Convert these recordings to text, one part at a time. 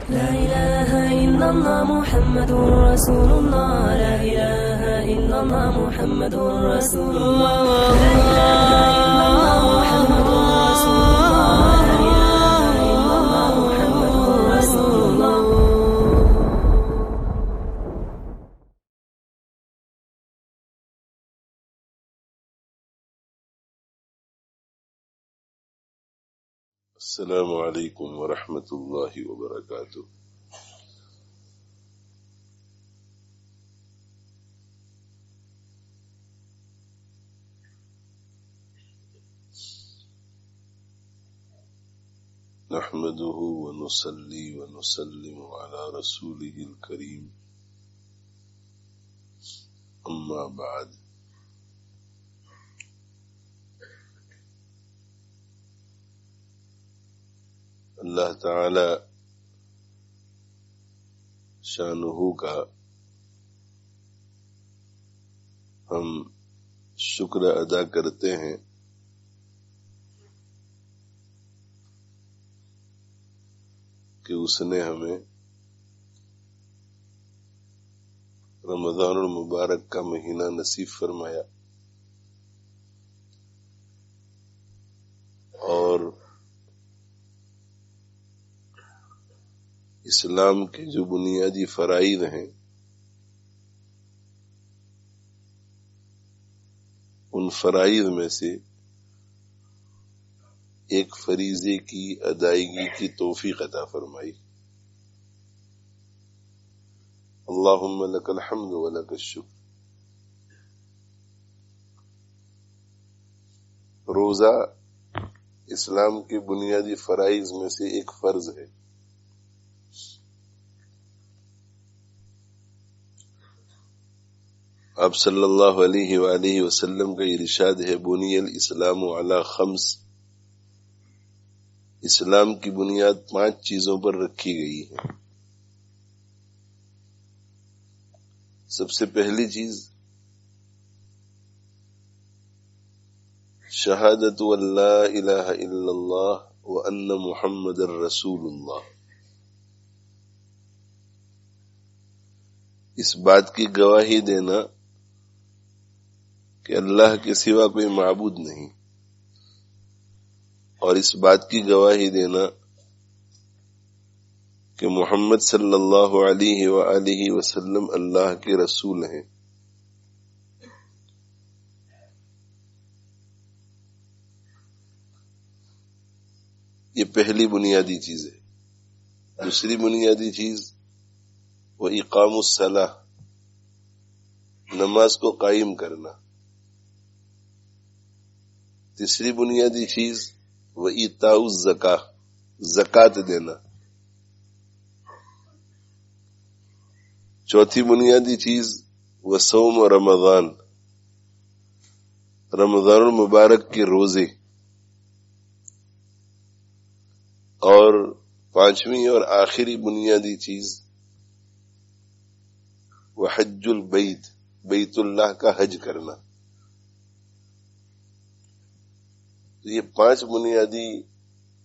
لا إله إلا الله محمد رسول الله. لا إله إلا الله محمد رسول الله. لا إله إلا الله محمد رسول الله. لا إله إلا الله محمد رسول الله. السلام علیکم ورحمۃ اللہ وبرکاتہ۔ نحمده ونصلي ونسلم على رسوله الكريم، اما بعد۔ اللہ تعالی شانہ کا ہم شکر ادا کرتے ہیں کہ اس نے ہمیں رمضان المبارک کا مہینہ نصیب فرمایا اور اسلام کے جو بنیادی فرائض ہیں ان فرائض میں سے ایک فریضے کی ادائیگی کی توفیق عطا فرمائی۔ اللہم لک الحمد ولک الشکر۔ روزہ اسلام کے بنیادی فرائض میں سے ایک فرض ہے۔ آپ صلی اللہ علیہ وآلہ وسلم کا ارشاد ہے، بنی الاسلام علی خمس، اسلام کی بنیاد 5 چیزوں پر رکھی گئی ہے۔ سب سے پہلی چیز شہادت ان لا الہ الا اللہ وان محمد رسول اللہ، اس بات کی گواہی دینا کہ اللہ کے سوا کوئی معبود نہیں، اور اس بات کی گواہی دینا کہ محمد صلی اللہ علیہ وآلہ وسلم اللہ کے رسول ہیں۔ یہ پہلی بنیادی چیز ہے۔ دوسری بنیادی چیز وہ اقام الصلاۃ، نماز کو قائم کرنا۔ تیسری بنیادی چیز وہ ایتاء الزکاۃ، زکوٰۃ دینا۔ چوتھی بنیادی چیز وہ صوم رمضان، رمضان المبارک کے روزے۔ اور پانچویں اور آخری بنیادی چیز وہ حج البیت، بیت اللہ کا حج کرنا۔ یہ 5 بنیادی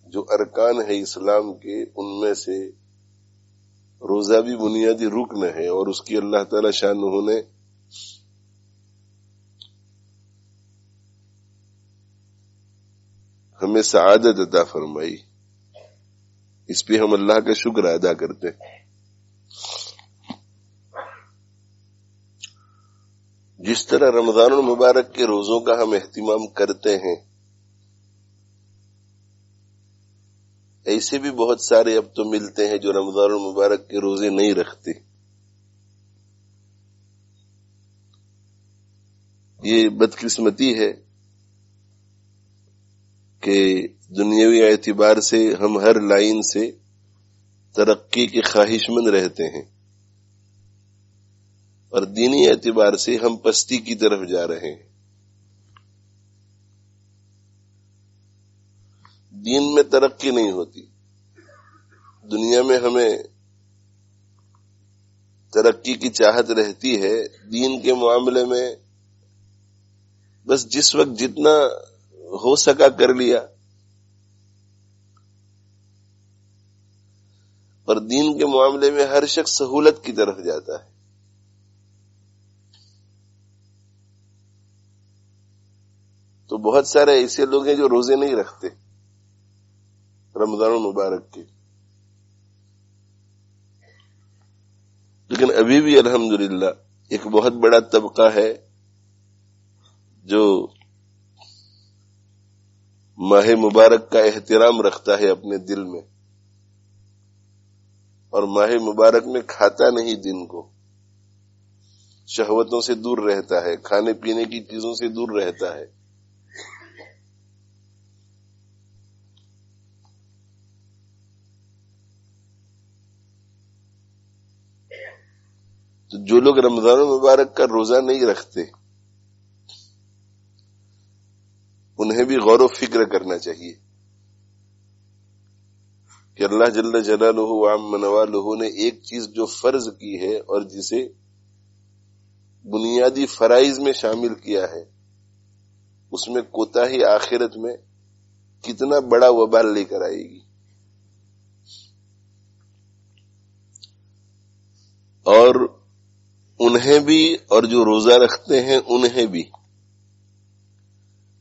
جو ارکان ہے اسلام کے، ان میں سے روزہ بھی بنیادی رکن ہے، اور اس کی اللہ تعالی شانہ نے ہمیں سعادت عطا فرمائی۔ اس پہ ہم اللہ کا شکر ادا کرتے ہیں۔ جس طرح رمضان المبارک کے روزوں کا ہم اہتمام کرتے ہیں، ایسے بھی بہت سارے اب تو ملتے ہیں جو رمضان المبارک کے روزے نہیں رکھتے۔ یہ بدقسمتی ہے کہ دنیاوی اعتبار سے ہم ہر لائن سے ترقی کے خواہش مند رہتے ہیں، اور دینی اعتبار سے ہم پستی کی طرف جا رہے ہیں۔ دین میں ترقی نہیں ہوتی، دنیا میں ہمیں ترقی کی چاہت رہتی ہے، دین کے معاملے میں بس جس وقت جتنا ہو سکا کر لیا، اور دین کے معاملے میں ہر شخص سہولت کی طرف جاتا ہے. تو بہت سارے ایسے لوگ ہیں جو روزے نہیں رکھتے رمضان المبارک کے، لیکن ابھی بھی الحمدللہ ایک بہت بڑا طبقہ ہے جو ماہ مبارک کا احترام رکھتا ہے اپنے دل میں، اور ماہ مبارک میں کھاتا نہیں، دن کو شہوتوں سے دور رہتا ہے، کھانے پینے کی چیزوں سے دور رہتا ہے. تو جو لوگ رمضان المبارک کا روزہ نہیں رکھتے انہیں بھی غور و فکر کرنا چاہیے کہ اللہ جل جلالہ وعم نوالہ نے ایک چیز جو فرض کی ہے اور جسے بنیادی فرائض میں شامل کیا ہے، اس میں کوتاہی آخرت میں کتنا بڑا وبال لے کر آئے گی. اور انہیں بھی اور جو روزہ رکھتے ہیں انہیں بھی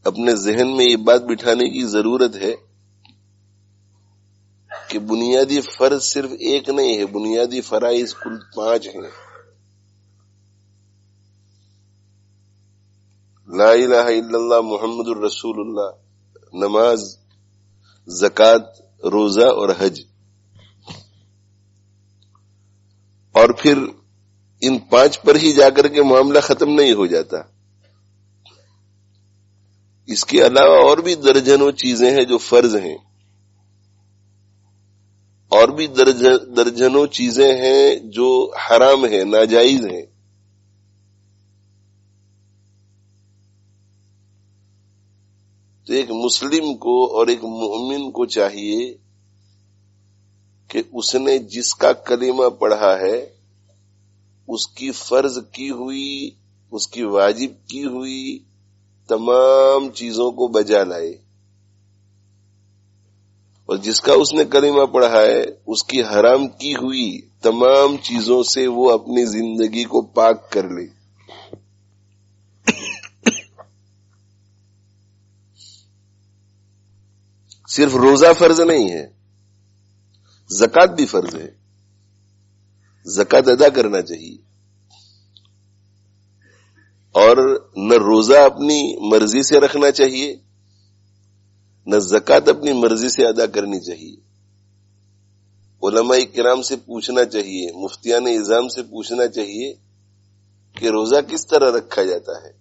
اپنے ذہن میں یہ بات بٹھانے کی ضرورت ہے کہ بنیادی فرض صرف ایک نہیں ہے، بنیادی فرائض کل 5 ہیں. لا الہ الا اللہ محمد الرسول اللہ، نماز، زکوٰۃ، روزہ اور حج. اور پھر ان 5 پر ہی جا کر کے معاملہ ختم نہیں ہو جاتا، اس کے علاوہ اور بھی درجنوں چیزیں ہیں جو فرض ہیں، اور بھی درجنوں چیزیں ہیں جو حرام ہیں، ناجائز ہیں. تو ایک مسلم کو اور ایک مومن کو چاہیے کہ اس نے جس کا کلمہ پڑھا ہے اس کی فرض کی ہوئی، اس کی واجب کی ہوئی تمام چیزوں کو بجا لائے، اور جس کا اس نے کلمہ پڑھا ہے اس کی حرام کی ہوئی تمام چیزوں سے وہ اپنی زندگی کو پاک کر لے. صرف روزہ فرض نہیں ہے، زکوٰۃ بھی فرض ہے، زکوٰۃ ادا کرنا چاہیے. اور نہ روزہ اپنی مرضی سے رکھنا چاہیے، نہ زکوٰۃ اپنی مرضی سے ادا کرنی چاہیے. علماء کرام سے پوچھنا چاہیے، مفتیان اعظام سے پوچھنا چاہیے کہ روزہ کس طرح رکھا جاتا ہے.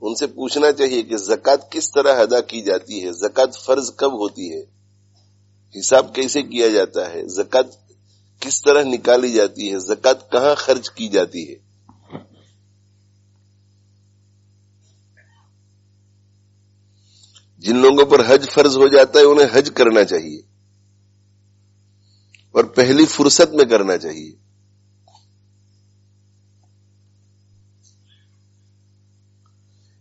ان سے پوچھنا چاہیے کہ زکوٰۃ کس طرح ادا کی جاتی ہے، زکوٰۃ فرض کب ہوتی ہے، حساب کیسے کیا جاتا ہے، زکوٰۃ کس طرح نکالی جاتی ہے، زکوٰۃ کہاں خرچ کی جاتی ہے. جن لوگوں پر حج فرض ہو جاتا ہے انہیں حج کرنا چاہیے، اور پہلی فرصت میں کرنا چاہیے.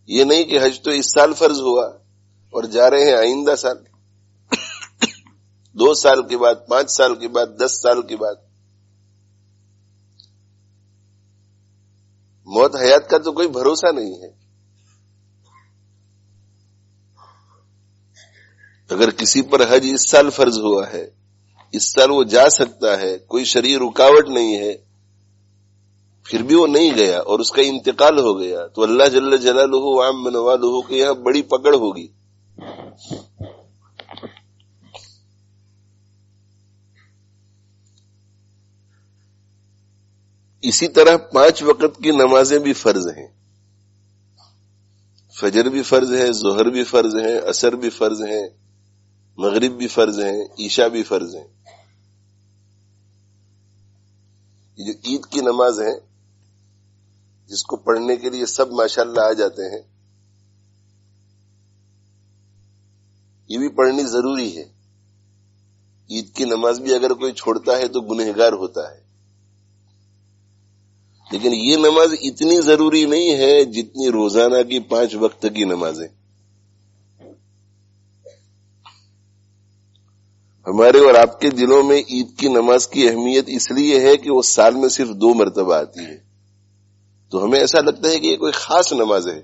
یہ نہیں کہ حج تو اس سال فرض ہوا اور جا رہے ہیں آئندہ سال، 2 سال کے بعد، 5 سال کے بعد، 10 سال کے بعد. موت حیات کا تو کوئی بھروسہ نہیں ہے. اگر کسی پر حج اس سال فرض ہوا ہے، اس سال وہ جا سکتا ہے، کوئی شرعی رکاوٹ نہیں ہے، پھر بھی وہ نہیں گیا اور اس کا انتقال ہو گیا، تو اللہ جل جلالہ وعم نوالہ کے یہاں بڑی پکڑ ہوگی. اسی طرح 5 وقت کی نمازیں بھی فرض ہیں، فجر بھی فرض ہے، ظہر بھی فرض ہے، عصر بھی فرض ہے، مغرب بھی فرض ہیں، عشاء بھی فرض ہیں. یہ جو عید کی نماز ہے جس کو پڑھنے کے لیے سب ماشاءاللہ آ جاتے ہیں، یہ بھی پڑھنی ضروری ہے. عید کی نماز بھی اگر کوئی چھوڑتا ہے تو گنہگار ہوتا ہے، لیکن یہ نماز اتنی ضروری نہیں ہے جتنی روزانہ کی 5 وقت کی نمازیں. ہمارے اور آپ کے دلوں میں عید کی نماز کی اہمیت اس لیے ہے کہ وہ سال میں صرف 2 مرتبہ آتی ہے، تو ہمیں ایسا لگتا ہے کہ یہ کوئی خاص نماز ہے۔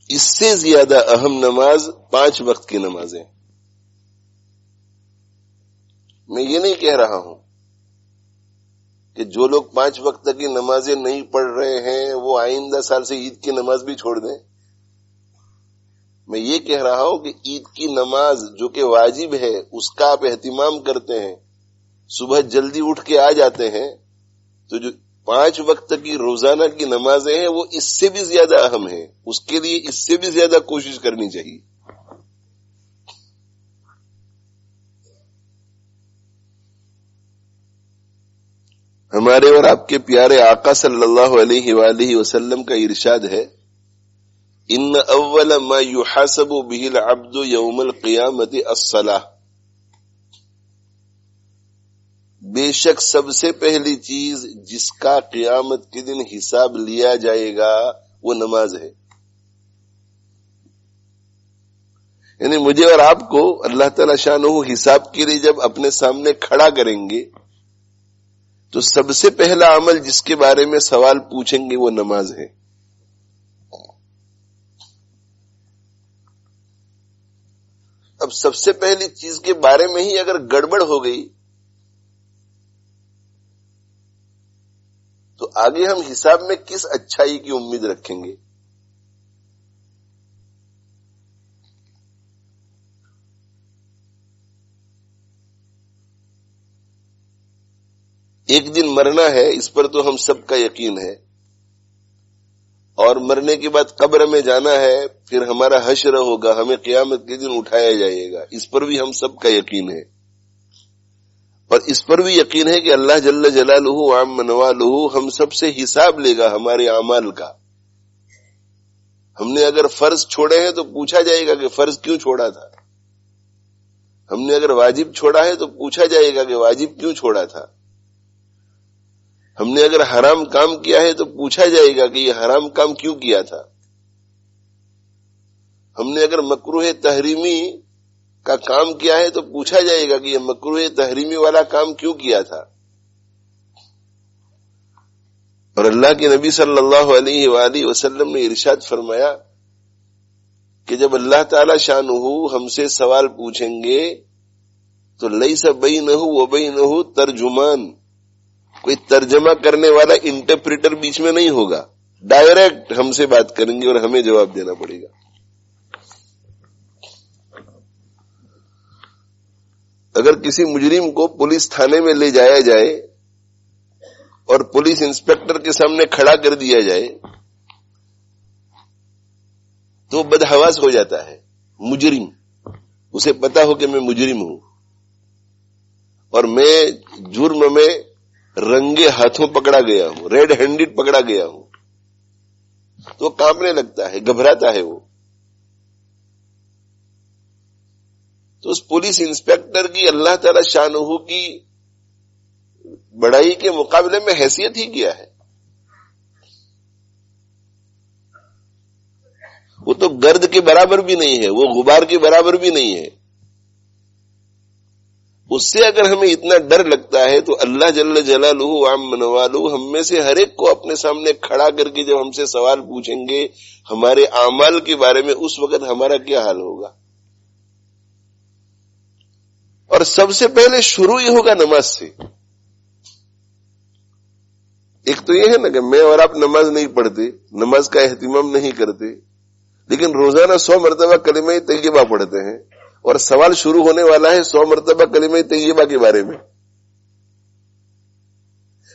اس سے زیادہ اہم نماز 5 وقت کی نمازیں۔ میں یہ نہیں کہہ رہا ہوں کہ جو لوگ 5 وقت کی نمازیں نہیں پڑھ رہے ہیں وہ آئندہ سال سے عید کی نماز بھی چھوڑ دیں۔ میں یہ کہہ رہا ہوں کہ عید کی نماز جو کہ واجب ہے اس کا آپ اہتمام کرتے ہیں، صبح جلدی اٹھ کے آ جاتے ہیں، تو جو 5 وقت کی روزانہ کی نمازیں ہیں وہ اس سے بھی زیادہ اہم ہیں، اس کے لیے اس سے بھی زیادہ کوشش کرنی چاہیے۔ ہمارے اور آپ کے پیارے آقا صلی اللہ علیہ وآلہ وسلم کا ارشاد ہے، ان اول ما يحاسب به العبد يوم القیامت الصلاۃ، بے شک سب سے پہلی چیز جس کا قیامت کے دن حساب لیا جائے گا وہ نماز ہے۔ یعنی مجھے اور آپ کو اللہ تعالی شانہ حساب کے لیے جب اپنے سامنے کھڑا کریں گے تو سب سے پہلا عمل جس کے بارے میں سوال پوچھیں گے وہ نماز ہے۔ اب سب سے پہلی چیز کے بارے میں ہی اگر گڑبڑ ہو گئی تو آگے ہم حساب میں کس اچھائی کی امید رکھیں گے؟ ایک دن مرنا ہے، اس پر تو ہم سب کا یقین ہے، اور مرنے کے بعد قبر میں جانا ہے، پھر ہمارا حشر ہوگا، ہمیں قیامت کے دن اٹھایا جائے گا، اس پر بھی ہم سب کا یقین ہے۔ اور اس پر بھی یقین ہے کہ اللہ جل جلالہ وعم نوالہ ہم سب سے حساب لے گا ہمارے اعمال کا۔ ہم نے اگر فرض چھوڑے ہیں تو پوچھا جائے گا کہ فرض کیوں چھوڑا تھا، ہم نے اگر واجب چھوڑا ہے تو پوچھا جائے گا کہ واجب کیوں چھوڑا تھا، ہم نے اگر حرام کام کیا ہے تو پوچھا جائے گا کہ یہ حرام کام کیوں کیا تھا، ہم نے اگر مکروہ تحریمی کا کام کیا ہے تو پوچھا جائے گا کہ یہ مکروہ تحریمی والا کام کیوں کیا تھا۔ اور اللہ کے نبی صلی اللہ علیہ وآلہ وسلم نے ارشاد فرمایا کہ جب اللہ تعالی شانہ ہم سے سوال پوچھیں گے تو لیس بینہ و بینہ ترجمان، کوئی ترجمہ کرنے والا انٹرپریٹر بیچ میں نہیں ہوگا، ڈائریکٹ ہم سے بات کریں گے اور ہمیں جواب دینا پڑے گا۔ اگر کسی مجرم کو پولیس تھانے میں لے جایا جائے اور پولیس انسپکٹر کے سامنے کھڑا کر دیا جائے تو بدحواس ہو جاتا ہے مجرم، اسے پتا ہو کہ میں مجرم ہوں اور میں جرم میں رنگے ہاتھوں پکڑا گیا ہوں، ریڈ ہینڈڈ پکڑا گیا ہوں، تو کانپنے لگتا ہے، گھبراتا ہے وہ۔ تو اس پولیس انسپکٹر کی اللہ تعالی شانہ کی بڑائی کے مقابلے میں حیثیت ہی کیا ہے؟ وہ تو گرد کے برابر بھی نہیں ہے، وہ غبار کے برابر بھی نہیں ہے۔ اس سے اگر ہمیں اتنا ڈر لگتا ہے تو اللہ جل جلالہ وعم نوالہ ہم میں سے ہر ایک کو اپنے سامنے کھڑا کر کے جب ہم سے سوال پوچھیں گے ہمارے اعمال کے بارے میں، اس وقت ہمارا کیا حال ہوگا؟ اور سب سے پہلے شروع ہی ہوگا نماز سے۔ ایک تو یہ ہے نا کہ میں اور آپ نماز نہیں پڑھتے، نماز کا اہتمام نہیں کرتے، لیکن روزانہ 100 مرتبہ کلمہ طیبہ پڑھتے ہیں، اور سوال شروع ہونے والا ہے 100 مرتبہ کلمہ طیبہ کے بارے میں،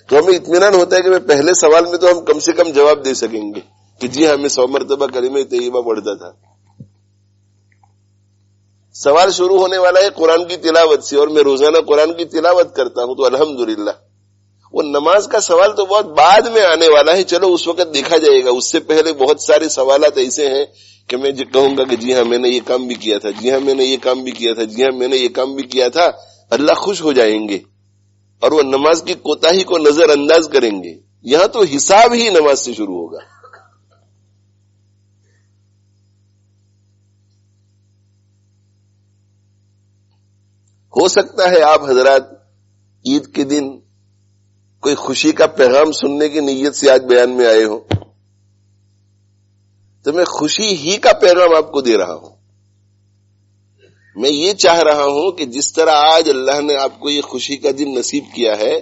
تو ہمیں اطمینان ہوتا ہے کہ میں پہلے سوال میں تو ہم کم سے کم جواب دے سکیں گے کہ جی ہاں میں 100 مرتبہ کلمہ طیبہ پڑھتا تھا۔ سوال شروع ہونے والا ہے قرآن کی تلاوت سے، اور میں روزانہ قرآن کی تلاوت کرتا ہوں، تو الحمدللہ۔ وہ نماز کا سوال تو بہت بعد میں آنے والا ہے، چلو اس وقت دیکھا جائے گا، اس سے پہلے بہت سارے سوالات ایسے ہیں کہ میں کہوں گا کہ جی ہاں میں نے یہ کام بھی کیا تھا، جی ہاں میں نے یہ کام بھی کیا تھا، جی ہاں میں نے یہ کام بھی کیا تھا، اللہ خوش ہو جائیں گے اور وہ نماز کی کوتاہی کو نظر انداز کریں گے۔ یہاں تو حساب ہی نماز سے شروع ہوگا۔ ہو سکتا ہے آپ حضرات عید کے دن کوئی خوشی کا پیغام سننے کی نیت سے آج بیان میں آئے ہو، تو میں خوشی ہی کا پیغام آپ کو دے رہا ہوں. میں یہ چاہ رہا ہوں کہ جس طرح آج اللہ نے آپ کو یہ خوشی کا دن نصیب کیا ہے،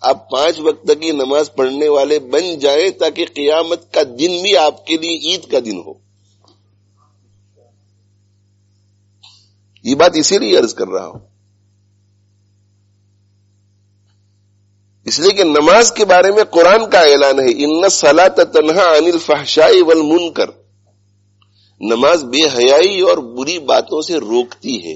آپ 5 وقت کی نماز پڑھنے والے بن جائیں تاکہ قیامت کا دن بھی آپ کے لیے عید کا دن ہو. یہ بات اسی لیے عرض کر رہا ہوں، اس لیے کہ نماز کے بارے میں قرآن کا اعلان ہے، ان الصلاۃ تنہی عن الفحشاء والمنکر. نماز بے حیائی اور بری باتوں سے روکتی ہے.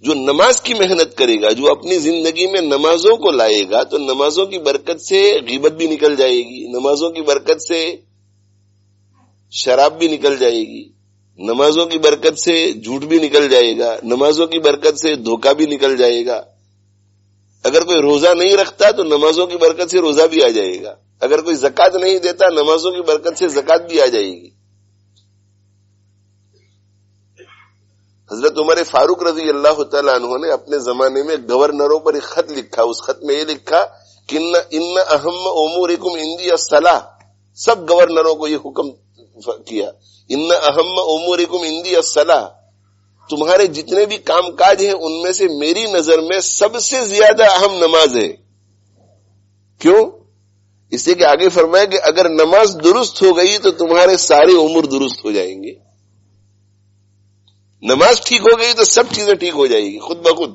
جو نماز کی محنت کرے گا، جو اپنی زندگی میں نمازوں کو لائے گا، تو نمازوں کی برکت سے غیبت بھی نکل جائے گی، نمازوں کی برکت سے شراب بھی نکل جائے گی، نمازوں کی برکت سے جھوٹ بھی نکل جائے گا، نمازوں کی برکت سے دھوکہ بھی نکل جائے گا. اگر کوئی روزہ نہیں رکھتا تو نمازوں کی برکت سے روزہ بھی آ جائے گا. اگر کوئی زکوٰۃ نہیں دیتا، نمازوں کی برکت سے زکوٰۃ بھی آ جائے گی. حضرت عمر فاروق رضی اللہ تعالیٰ عنہ نے اپنے زمانے میں گورنروں پر ایک خط لکھا. اس خط میں یہ لکھا کہ ان اہم امورکم عندی الصلاۃ. سب گورنروں کو یہ حکم کیا، ان اہم امورکم عندی الصلاۃ، تمہارے جتنے بھی کام کاج ہیں ان میں سے میری نظر میں سب سے زیادہ اہم نماز ہے. کیوں؟ اس لیے کہ آگے فرمایا کہ اگر نماز درست ہو گئی تو تمہارے سارے امور درست ہو جائیں گے. نماز ٹھیک ہو گئی تو سب چیزیں ٹھیک ہو جائے گی خود بخود.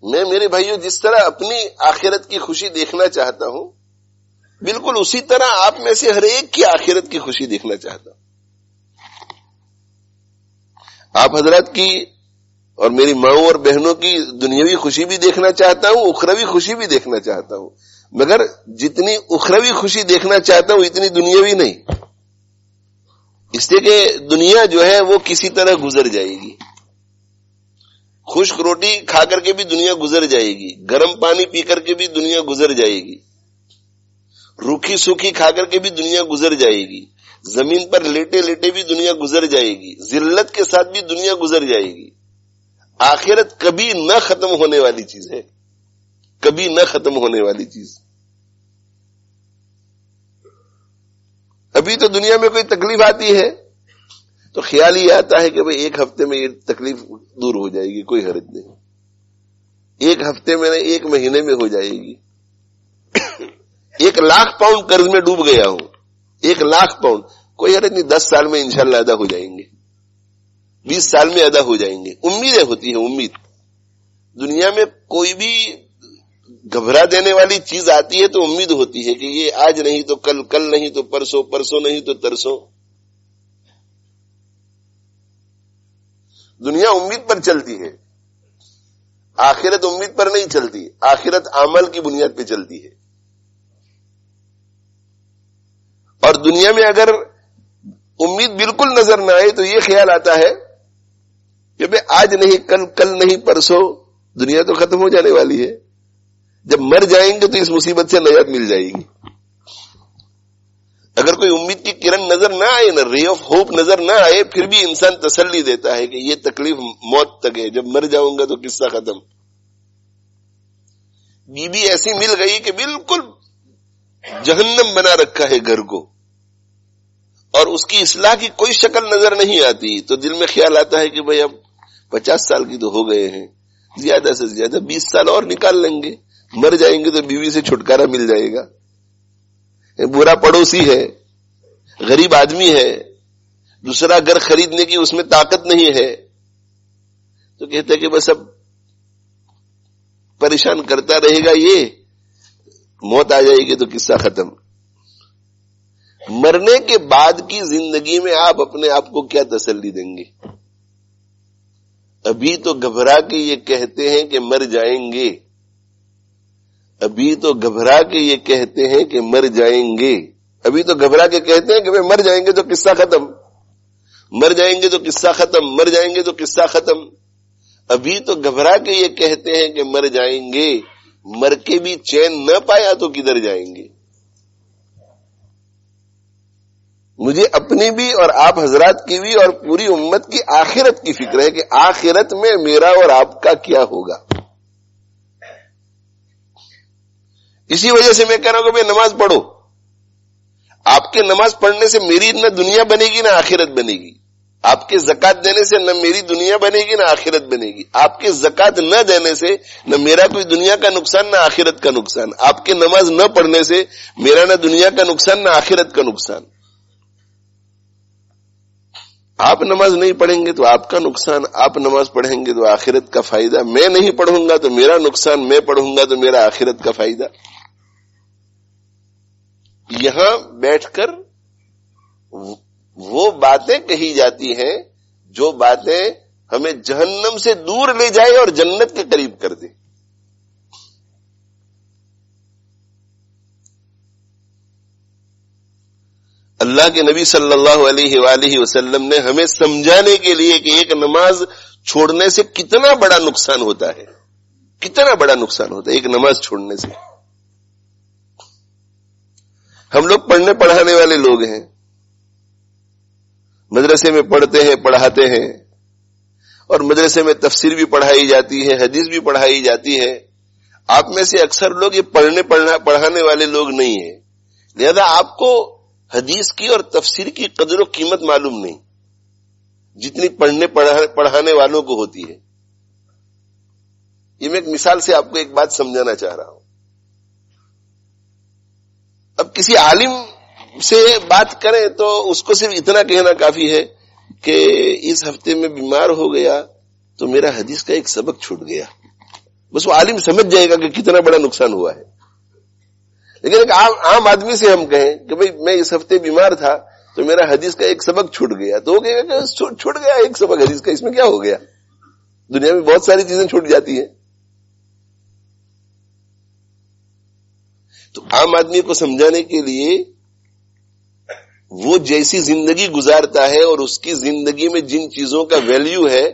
میں میرے بھائیوں جس طرح اپنی آخرت کی خوشی دیکھنا چاہتا ہوں، بالکل اسی طرح آپ میں سے ہر ایک کی آخرت کی خوشی دیکھنا چاہتا ہوں. آپ حضرات کی اور میری ماؤں اور بہنوں کی دنیاوی خوشی بھی دیکھنا چاہتا ہوں، اخروی خوشی بھی دیکھنا چاہتا ہوں، مگر جتنی اخروی خوشی دیکھنا چاہتا ہوں اتنی دنیاوی نہیں. اس لیے کہ دنیا جو ہے وہ کسی طرح گزر جائے گی. خشک روٹی کھا کر کے بھی دنیا گزر جائے گی، گرم پانی پی کر کے بھی دنیا گزر جائے گی، روکھی سوکھی کھا کر کے بھی دنیا گزر جائے گی، زمین پر لیٹے لیٹے بھی دنیا گزر جائے گی، ذلت کے ساتھ بھی دنیا گزر جائے گی. آخرت کبھی نہ ختم ہونے والی چیز ہے، کبھی نہ ختم ہونے والی چیز. ابھی تو دنیا میں کوئی تکلیف آتی ہے تو خیال یہ آتا ہے کہ بھئی 1 ہفتے میں یہ تکلیف دور ہو جائے گی، کوئی حرج نہیں. 1 ہفتے میں 1 مہینے میں ہو جائے گی. 1 لاکھ پاؤنڈ قرض میں ڈوب گیا ہوں، 1 لاکھ پاؤنڈ، کوئی حرج نہیں، 10 سال میں انشاءاللہ ادا ہو جائیں گے، 20 سال میں ادا ہو جائیں گے. امیدیں ہوتی ہیں، امید. دنیا میں کوئی بھی گھبرا دینے والی چیز آتی ہے تو امید ہوتی ہے کہ یہ آج نہیں تو کل، کل نہیں تو پرسوں، پرسوں نہیں تو ترسوں. دنیا امید پر چلتی ہے، آخرت امید پر نہیں چلتی، آخرت عمل کی بنیاد پہ چلتی ہے. اور دنیا میں اگر امید بالکل نظر نہ آئے تو یہ خیال آتا ہے کہ بھئی آج نہیں کل، کل نہیں پرسوں، دنیا تو ختم ہو جانے والی ہے. جب مر جائیں گے تو اس مصیبت سے نجات مل جائے گی. اگر کوئی امید کی کرن نظر نہ آئے، نہ رے آف ہوپ نظر نہ آئے، پھر بھی انسان تسلی دیتا ہے کہ یہ تکلیف موت تک ہے، جب مر جاؤں گا تو قصہ ختم. بیوی ایسی مل گئی کہ بالکل جہنم بنا رکھا ہے گھر کو، اور اس کی اصلاح کی کوئی شکل نظر نہیں آتی، تو دل میں خیال آتا ہے کہ بھئی اب 50 سال کی تو ہو گئے ہیں، زیادہ سے زیادہ 20 سال اور نکال لیں گے، مر جائیں گے تو بیوی سے چھٹکارا مل جائے گا. برا پڑوسی ہے، غریب آدمی ہے، دوسرا گھر خریدنے کی اس میں طاقت نہیں ہے، تو کہتے کہ بس اب پریشان کرتا رہے گا، یہ موت آ جائے گی تو قصہ ختم. مرنے کے بعد کی زندگی میں آپ اپنے آپ کو کیا تسلی دیں گے؟ ابھی تو گھبرا کے یہ کہتے ہیں کہ مر جائیں گے، ابھی تو گھبرا کے یہ کہتے ہیں کہ مر جائیں گے، ابھی تو گھبرا کے کہتے ہیں کہ مر جائیں گے تو قصہ ختم، مر جائیں گے تو قصہ ختم، مر جائیں گے تو قصہ ختم. ابھی تو گھبرا کے یہ کہتے ہیں کہ مر جائیں گے، مر کے بھی چین نہ پایا تو کدھر جائیں گے. مجھے اپنی بھی اور آپ حضرات کی بھی اور پوری امت کی آخرت کی فکر ہے کہ آخرت میں میرا اور آپ کا کیا ہوگا. اسی وجہ سے میں کہہ رہا ہوں کہ بھائی نماز پڑھو. آپ کے نماز پڑھنے سے میری نہ دنیا بنے گی نہ آخرت بنے گی. آپ کے زکات دینے سے نہ میری دنیا بنے گی نہ آخرت بنے گی. آپ کے زکات نہ دینے سے نہ میرا کوئی دنیا کا نقصان نہ آخرت کا نقصان. آپ کے نماز نہ پڑھنے سے میرا نہ دنیا کا نقصان نہ آخرت کا نقصان. آپ نماز نہیں پڑھیں گے تو آپ کا نقصان, آپ نماز پڑھیں گے تو آخرت کا فائدہ. میں نہیں پڑھوں گا تو میرا نقصان, میں پڑھوں گا تو میرا آخرت کا فائدہ. یہاں بیٹھ کر وہ باتیں کہی جاتی ہیں جو باتیں ہمیں جہنم سے دور لے جائے اور جنت کے قریب کر دے. اللہ کے نبی صلی اللہ علیہ وآلہ وسلم نے ہمیں سمجھانے کے لیے کہ ایک نماز چھوڑنے سے کتنا بڑا نقصان ہوتا ہے, کتنا بڑا نقصان ہوتا ہے ایک نماز چھوڑنے سے. ہم لوگ پڑھنے پڑھانے والے لوگ ہیں, مدرسے میں پڑھتے ہیں پڑھاتے ہیں, اور مدرسے میں تفسیر بھی پڑھائی جاتی ہے, حدیث بھی پڑھائی جاتی ہے. آپ میں سے اکثر لوگ یہ پڑھانے والے لوگ نہیں ہیں, لہذا آپ کو حدیث کی اور تفسیر کی قدر و قیمت معلوم نہیں جتنی پڑھانے والوں کو ہوتی ہے. یہ میں ایک مثال سے آپ کو ایک بات سمجھانا چاہ رہا ہوں. اب کسی عالم سے بات کریں تو اس کو صرف اتنا کہنا کافی ہے کہ اس ہفتے میں بیمار ہو گیا تو میرا حدیث کا ایک سبق چھوٹ گیا. بس وہ عالم سمجھ جائے گا کہ کتنا بڑا نقصان ہوا ہے. لیکن ایک عام آدمی سے ہم کہیں کہ بھئی میں اس ہفتے بیمار تھا تو میرا حدیث کا ایک سبق چھوٹ گیا, تو وہ کہے گا کہ چھوٹ گیا ایک سبق حدیث کا, اس میں کیا ہو گیا, دنیا میں بہت ساری چیزیں چھوٹ جاتی ہیں. تو عام آدمی کو سمجھانے کے لیے وہ جیسی زندگی گزارتا ہے اور اس کی زندگی میں جن چیزوں کا ویلیو ہے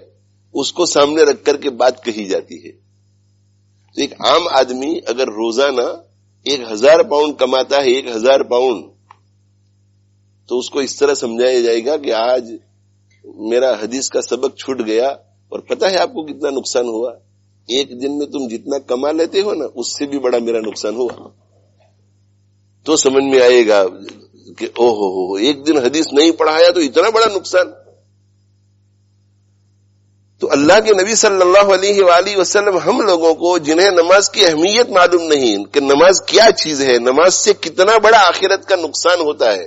اس کو سامنے رکھ کر کے بات کہی جاتی ہے. تو ایک عام آدمی اگر روزانہ 1000 پاؤنڈ کماتا ہے, 1000 پاؤنڈ, تو اس کو اس طرح سمجھایا جائے گا کہ آج میرا حدیث کا سبق چھوٹ گیا, اور پتہ ہے آپ کو کتنا نقصان ہوا, ایک دن میں تم جتنا کما لیتے ہو نا اس سے بھی بڑا میرا نقصان ہوا. تو سمجھ میں آئے گا کہ او ہو ایک دن حدیث نہیں پڑھایا تو اتنا بڑا نقصان. تو اللہ کے نبی صلی اللہ علیہ وآلہ وسلم ہم لوگوں کو جنہیں نماز کی اہمیت معلوم نہیں کہ نماز کیا چیز ہے, نماز سے کتنا بڑا آخرت کا نقصان ہوتا ہے,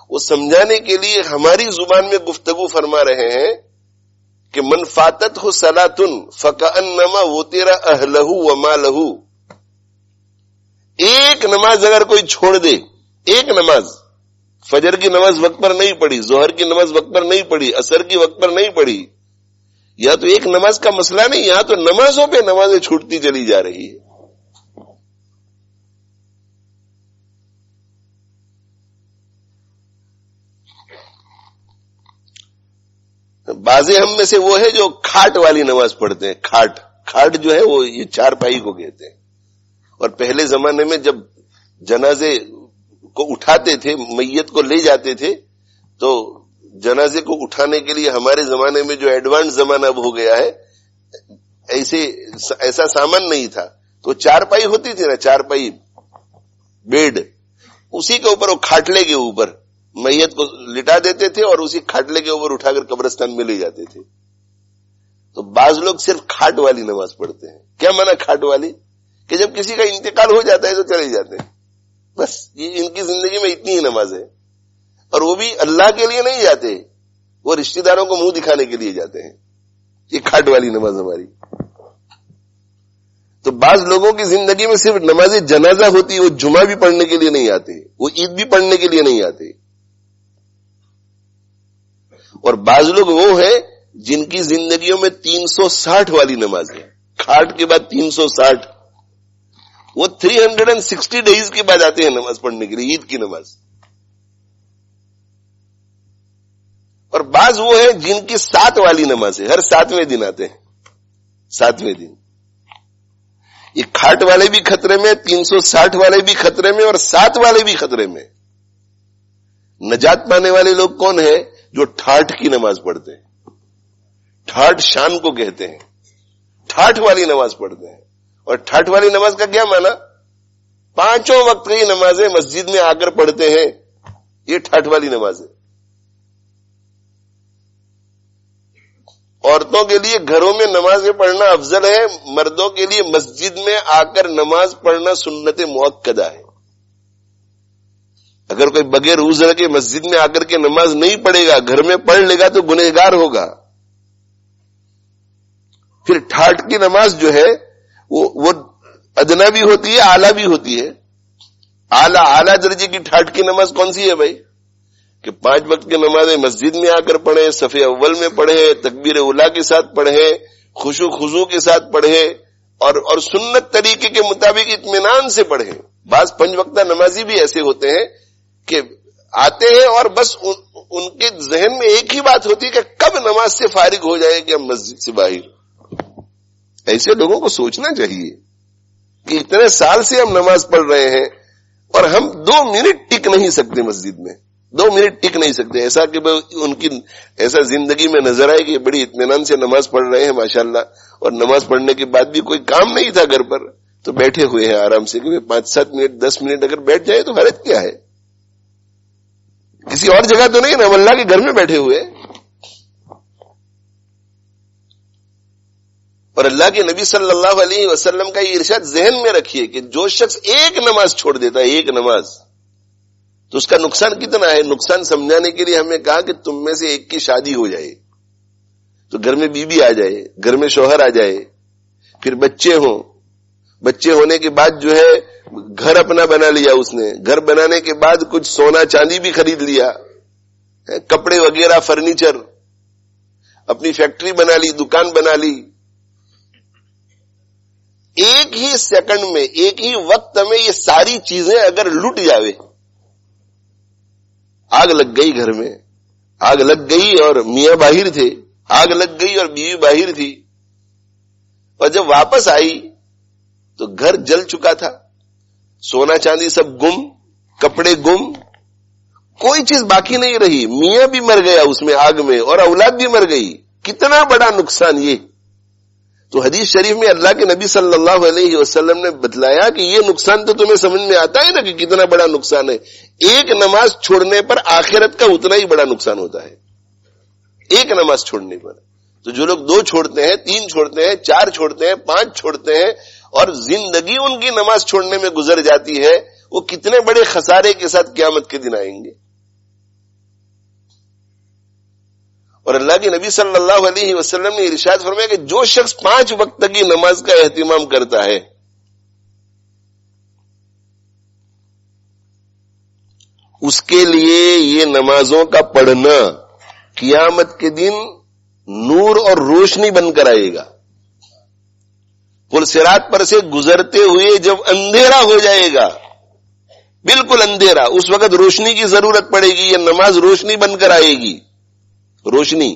وہ سمجھانے کے لیے ہماری زبان میں گفتگو فرما رہے ہیں کہ من فاتت ہو صلاتن فکأنما وطر اہلہ ومالہ. ایک نماز اگر کوئی چھوڑ دے, ایک نماز, فجر کی نماز وقت پر نہیں پڑھی, ظہر کی نماز وقت پر نہیں پڑھی, عصر کی وقت پر نہیں پڑھی, یا تو ایک نماز کا مسئلہ نہیں, یہاں تو نمازوں پہ نمازیں چھوٹتی چلی جا رہی ہے. بعض ہم میں سے وہ ہے جو کھاٹ والی نماز پڑھتے ہیں. کھاٹ جو ہے وہ یہ چارپائی کو کہتے ہیں. اور پہلے زمانے میں جب جنازے کو اٹھاتے تھے, میت کو لے جاتے تھے, تو جنازے کو اٹھانے کے لیے ہمارے زمانے میں جو ایڈوانس زمانہ اب ہو گیا ہے, ایسا سامان نہیں تھا, تو چارپائی ہوتی تھی نا, چارپائی بیڈ, اسی کے اوپر وہ کھاٹلے کے اوپر میت کو لٹا دیتے تھے اور اسی کھاٹلے کے اوپر اٹھا کر قبرستان میں لے جاتے تھے. تو بعض لوگ صرف کھاٹ والی نماز پڑھتے ہیں. کیا معنی کھاٹ والی؟ کہ جب کسی کا انتقال ہو جاتا ہے تو چلے جاتے ہیں, بس یہ ان کی زندگی میں اتنی ہی نماز ہے. اور وہ بھی اللہ کے لیے نہیں جاتے, وہ رشتہ داروں کو منہ دکھانے کے لیے جاتے ہیں. یہ کھاٹ والی نماز ہماری. تو بعض لوگوں کی زندگی میں صرف نماز جنازہ ہوتی ہے, وہ جمعہ بھی پڑھنے کے لیے نہیں آتے, وہ عید بھی پڑھنے کے لیے نہیں آتے. اور بعض لوگ وہ ہیں جن کی زندگیوں میں 360 والی نماز ہے, کھاٹ کے بعد 360, وہ 360 ڈیز کے بعد آتے ہیں نماز پڑھنے کے لیے, عید کی نماز. اور بعض وہ ہیں جن کی 7 والی نماز ہے, ہر 7ویں دن آتے ہیں, 7ویں دن. یہ کھاٹ والے بھی خطرے میں, 360 والے بھی خطرے میں, اور 7 والے بھی خطرے میں. نجات پانے والے لوگ کون ہیں؟ جو ٹھاٹھ کی نماز پڑھتے ہیں. ٹھاٹھ شان کو کہتے ہیں. ٹھاٹھ والی نماز پڑھتے ہیں. اور ٹھاٹھ والی نماز کا کیا معنی؟ 5 وقت کی نمازیں مسجد میں آ کر پڑھتے ہیں. یہ ٹھاٹھ والی نماز ہے. عورتوں کے لیے گھروں میں نمازیں پڑھنا افضل ہے، مردوں کے لیے مسجد میں آ کر نماز پڑھنا سنت مؤکدہ ہے. اگر کوئی بغیر عذر کے مسجد میں آ کر کے نماز نہیں پڑھے گا، گھر میں پڑھ لے گا تو گنہگار ہوگا. پھر ٹھاٹھ کی نماز جو ہے وہ ادنا بھی ہوتی ہے، اعلیٰ بھی ہوتی ہے. اعلیٰ درجے کی ٹھاٹھ کی نماز کون سی ہے بھائی؟ کہ 5 وقت کی نمازیں مسجد میں آ کر پڑھیں، صف اول میں پڑھیں، تکبیر اولیٰ کے ساتھ پڑھیں، خشوع خضوع کے ساتھ پڑھیں، اور سنت طریقے کے مطابق اطمینان سے پڑھیں. بعض 5 وقتہ نمازی بھی ایسے ہوتے ہیں کہ آتے ہیں اور بس ان کے ذہن میں ایک ہی بات ہوتی ہے کہ کب نماز سے فارغ ہو جائے کہ ہم مسجد سے باہر. ایسے لوگوں کو سوچنا چاہیے کہ اتنے سال سے ہم نماز پڑھ رہے ہیں اور ہم 2 منٹ ٹک نہیں سکتے مسجد میں. 2 منٹ ٹک نہیں سکتے. ایسا کہ ان کی ایسا زندگی میں نظر آئے کہ بڑی اطمینان سے نماز پڑھ رہے ہیں ماشاءاللہ، اور نماز پڑھنے کے بعد بھی کوئی کام نہیں تھا گھر پر تو بیٹھے ہوئے ہیں آرام سے. کہ 5-7 منٹ 10 منٹ اگر بیٹھ جائے تو حرج کیا ہے؟ کسی اور جگہ تو نہیں نا، اللہ کے گھر میں بیٹھے ہوئے. اور اللہ کے نبی صلی اللہ علیہ وسلم کا یہ ارشاد ذہن میں رکھیے کہ جو شخص ایک نماز چھوڑ دیتا ہے، ایک نماز، تو اس کا نقصان کتنا ہے. نقصان سمجھانے کے لیے ہمیں کہا کہ تم میں سے ایک کی شادی ہو جائے تو گھر میں بیوی آ جائے، گھر میں شوہر آ جائے، پھر بچے ہوں. بچے ہونے کے بعد جو ہے گھر اپنا بنا لیا اس نے، گھر بنانے کے بعد کچھ سونا چاندی بھی خرید لیا، کپڑے وغیرہ، فرنیچر، اپنی فیکٹری بنا لی، دکان بنا لی. ایک ہی سیکنڈ میں، ایک ہی وقت میں یہ ساری چیزیں اگر لٹ جاوے، آگ لگ گئی گھر میں، آگ لگ گئی اور میاں باہر تھے، آگ لگ گئی اور بیوی باہر تھی، اور جب واپس آئی تو گھر جل چکا تھا، سونا چاندی سب گم، کپڑے گم، کوئی چیز باقی نہیں رہی. میاں بھی مر گیا اس میں آگ میں اور اولاد بھی مر گئی. کتنا بڑا نقصان یہ. تو حدیث شریف میں اللہ کے نبی صلی اللہ علیہ وسلم نے بتلایا کہ یہ نقصان تو تمہیں سمجھ میں آتا ہے نا کہ کتنا بڑا نقصان ہے. ایک نماز چھوڑنے پر آخرت کا اتنا ہی بڑا نقصان ہوتا ہے. ایک نماز چھوڑنے پر. تو جو لوگ 2 چھوڑتے ہیں، 3 چھوڑتے ہیں، 4 چھوڑتے ہیں، 5 چھوڑتے ہیں اور زندگی ان کی نماز چھوڑنے میں گزر جاتی ہے، وہ کتنے بڑے خسارے کے ساتھ قیامت کے دن آئیں گے. اور اللہ کے نبی صلی اللہ علیہ وسلم نے ارشاد فرمایا کہ جو شخص 5 وقت کی نماز کا اہتمام کرتا ہے، اس کے لیے یہ نمازوں کا پڑھنا قیامت کے دن نور اور روشنی بن کر آئے گا. پل صراط پر سے گزرتے ہوئے جب اندھیرا ہو جائے گا، بالکل اندھیرا، اس وقت روشنی کی ضرورت پڑے گی. یہ نماز روشنی بن کر آئے گی. روشنی.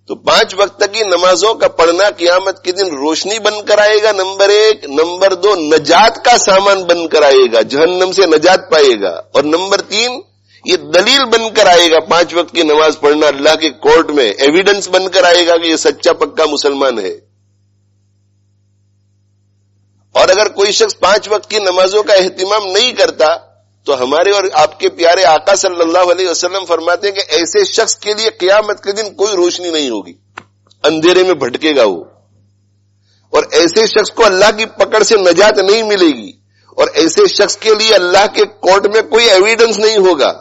تو 5 وقت کی نمازوں کا پڑھنا قیامت کے دن روشنی بن کر آئے گا، نمبر 1. نمبر 2، نجات کا سامان بن کر آئے گا، جہنم سے نجات پائے گا. اور نمبر 3، یہ دلیل بن کر آئے گا. 5 وقت کی نماز پڑھنا اللہ کے کورٹ میں ایویڈنس بن کر آئے گا کہ یہ سچا پکا مسلمان ہے. اور اگر کوئی شخص 5 وقت کی نمازوں کا اہتمام نہیں کرتا تو ہمارے اور آپ کے پیارے آقا صلی اللہ علیہ وسلم فرماتے ہیں کہ ایسے شخص کے لیے قیامت کے دن کوئی روشنی نہیں ہوگی، اندھیرے میں بھٹکے گا وہ. اور ایسے شخص کو اللہ کی پکڑ سے نجات نہیں ملے گی، اور ایسے شخص کے لیے اللہ کے کورٹ میں کوئی ایویڈنس نہیں ہوگا.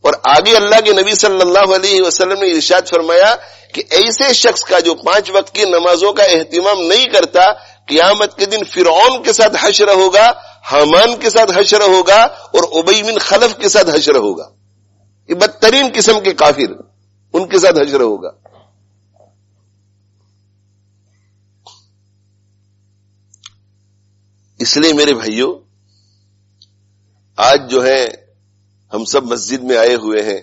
اور آگے اللہ کے نبی صلی اللہ علیہ وسلم نے ارشاد فرمایا کہ ایسے شخص کا جو 5 وقت کی نمازوں کا اہتمام نہیں کرتا، قیامت کے دن فرعون کے ساتھ حشر ہوگا، حامان کے ساتھ حشر ہوگا، اور ابی بن خلف کے ساتھ حشر ہوگا. یہ بدترین قسم کے کافر، ان کے ساتھ حشر ہوگا. اس لیے میرے بھائیوں، آج جو ہے ہم سب مسجد میں آئے ہوئے ہیں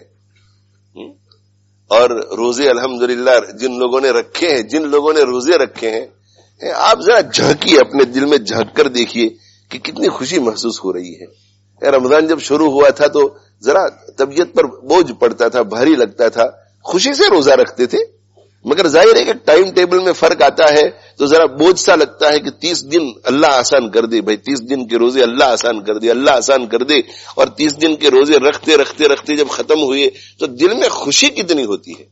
اور روزے الحمدللہ جن لوگوں نے روزے رکھے ہیں، آپ ذرا جھانکیے، اپنے دل میں جھانک کر دیکھیے کہ کتنی خوشی محسوس ہو رہی ہے. رمضان جب شروع ہوا تھا تو ذرا طبیعت پر بوجھ پڑتا تھا، بھاری لگتا تھا، خوشی سے روزہ رکھتے تھے، مگر ظاہر ہے کہ ٹائم ٹیبل میں فرق آتا ہے تو ذرا بوجھ سا لگتا ہے کہ 30 دن اللہ آسان کر دے، بھائی 30 دن کے روزے اللہ آسان کر دے، اللہ آسان کر دے. اور 30 دن کے روزے رکھتے رکھتے رکھتے جب ختم ہوئے تو دل میں خوشی کتنی ہوتی ہے.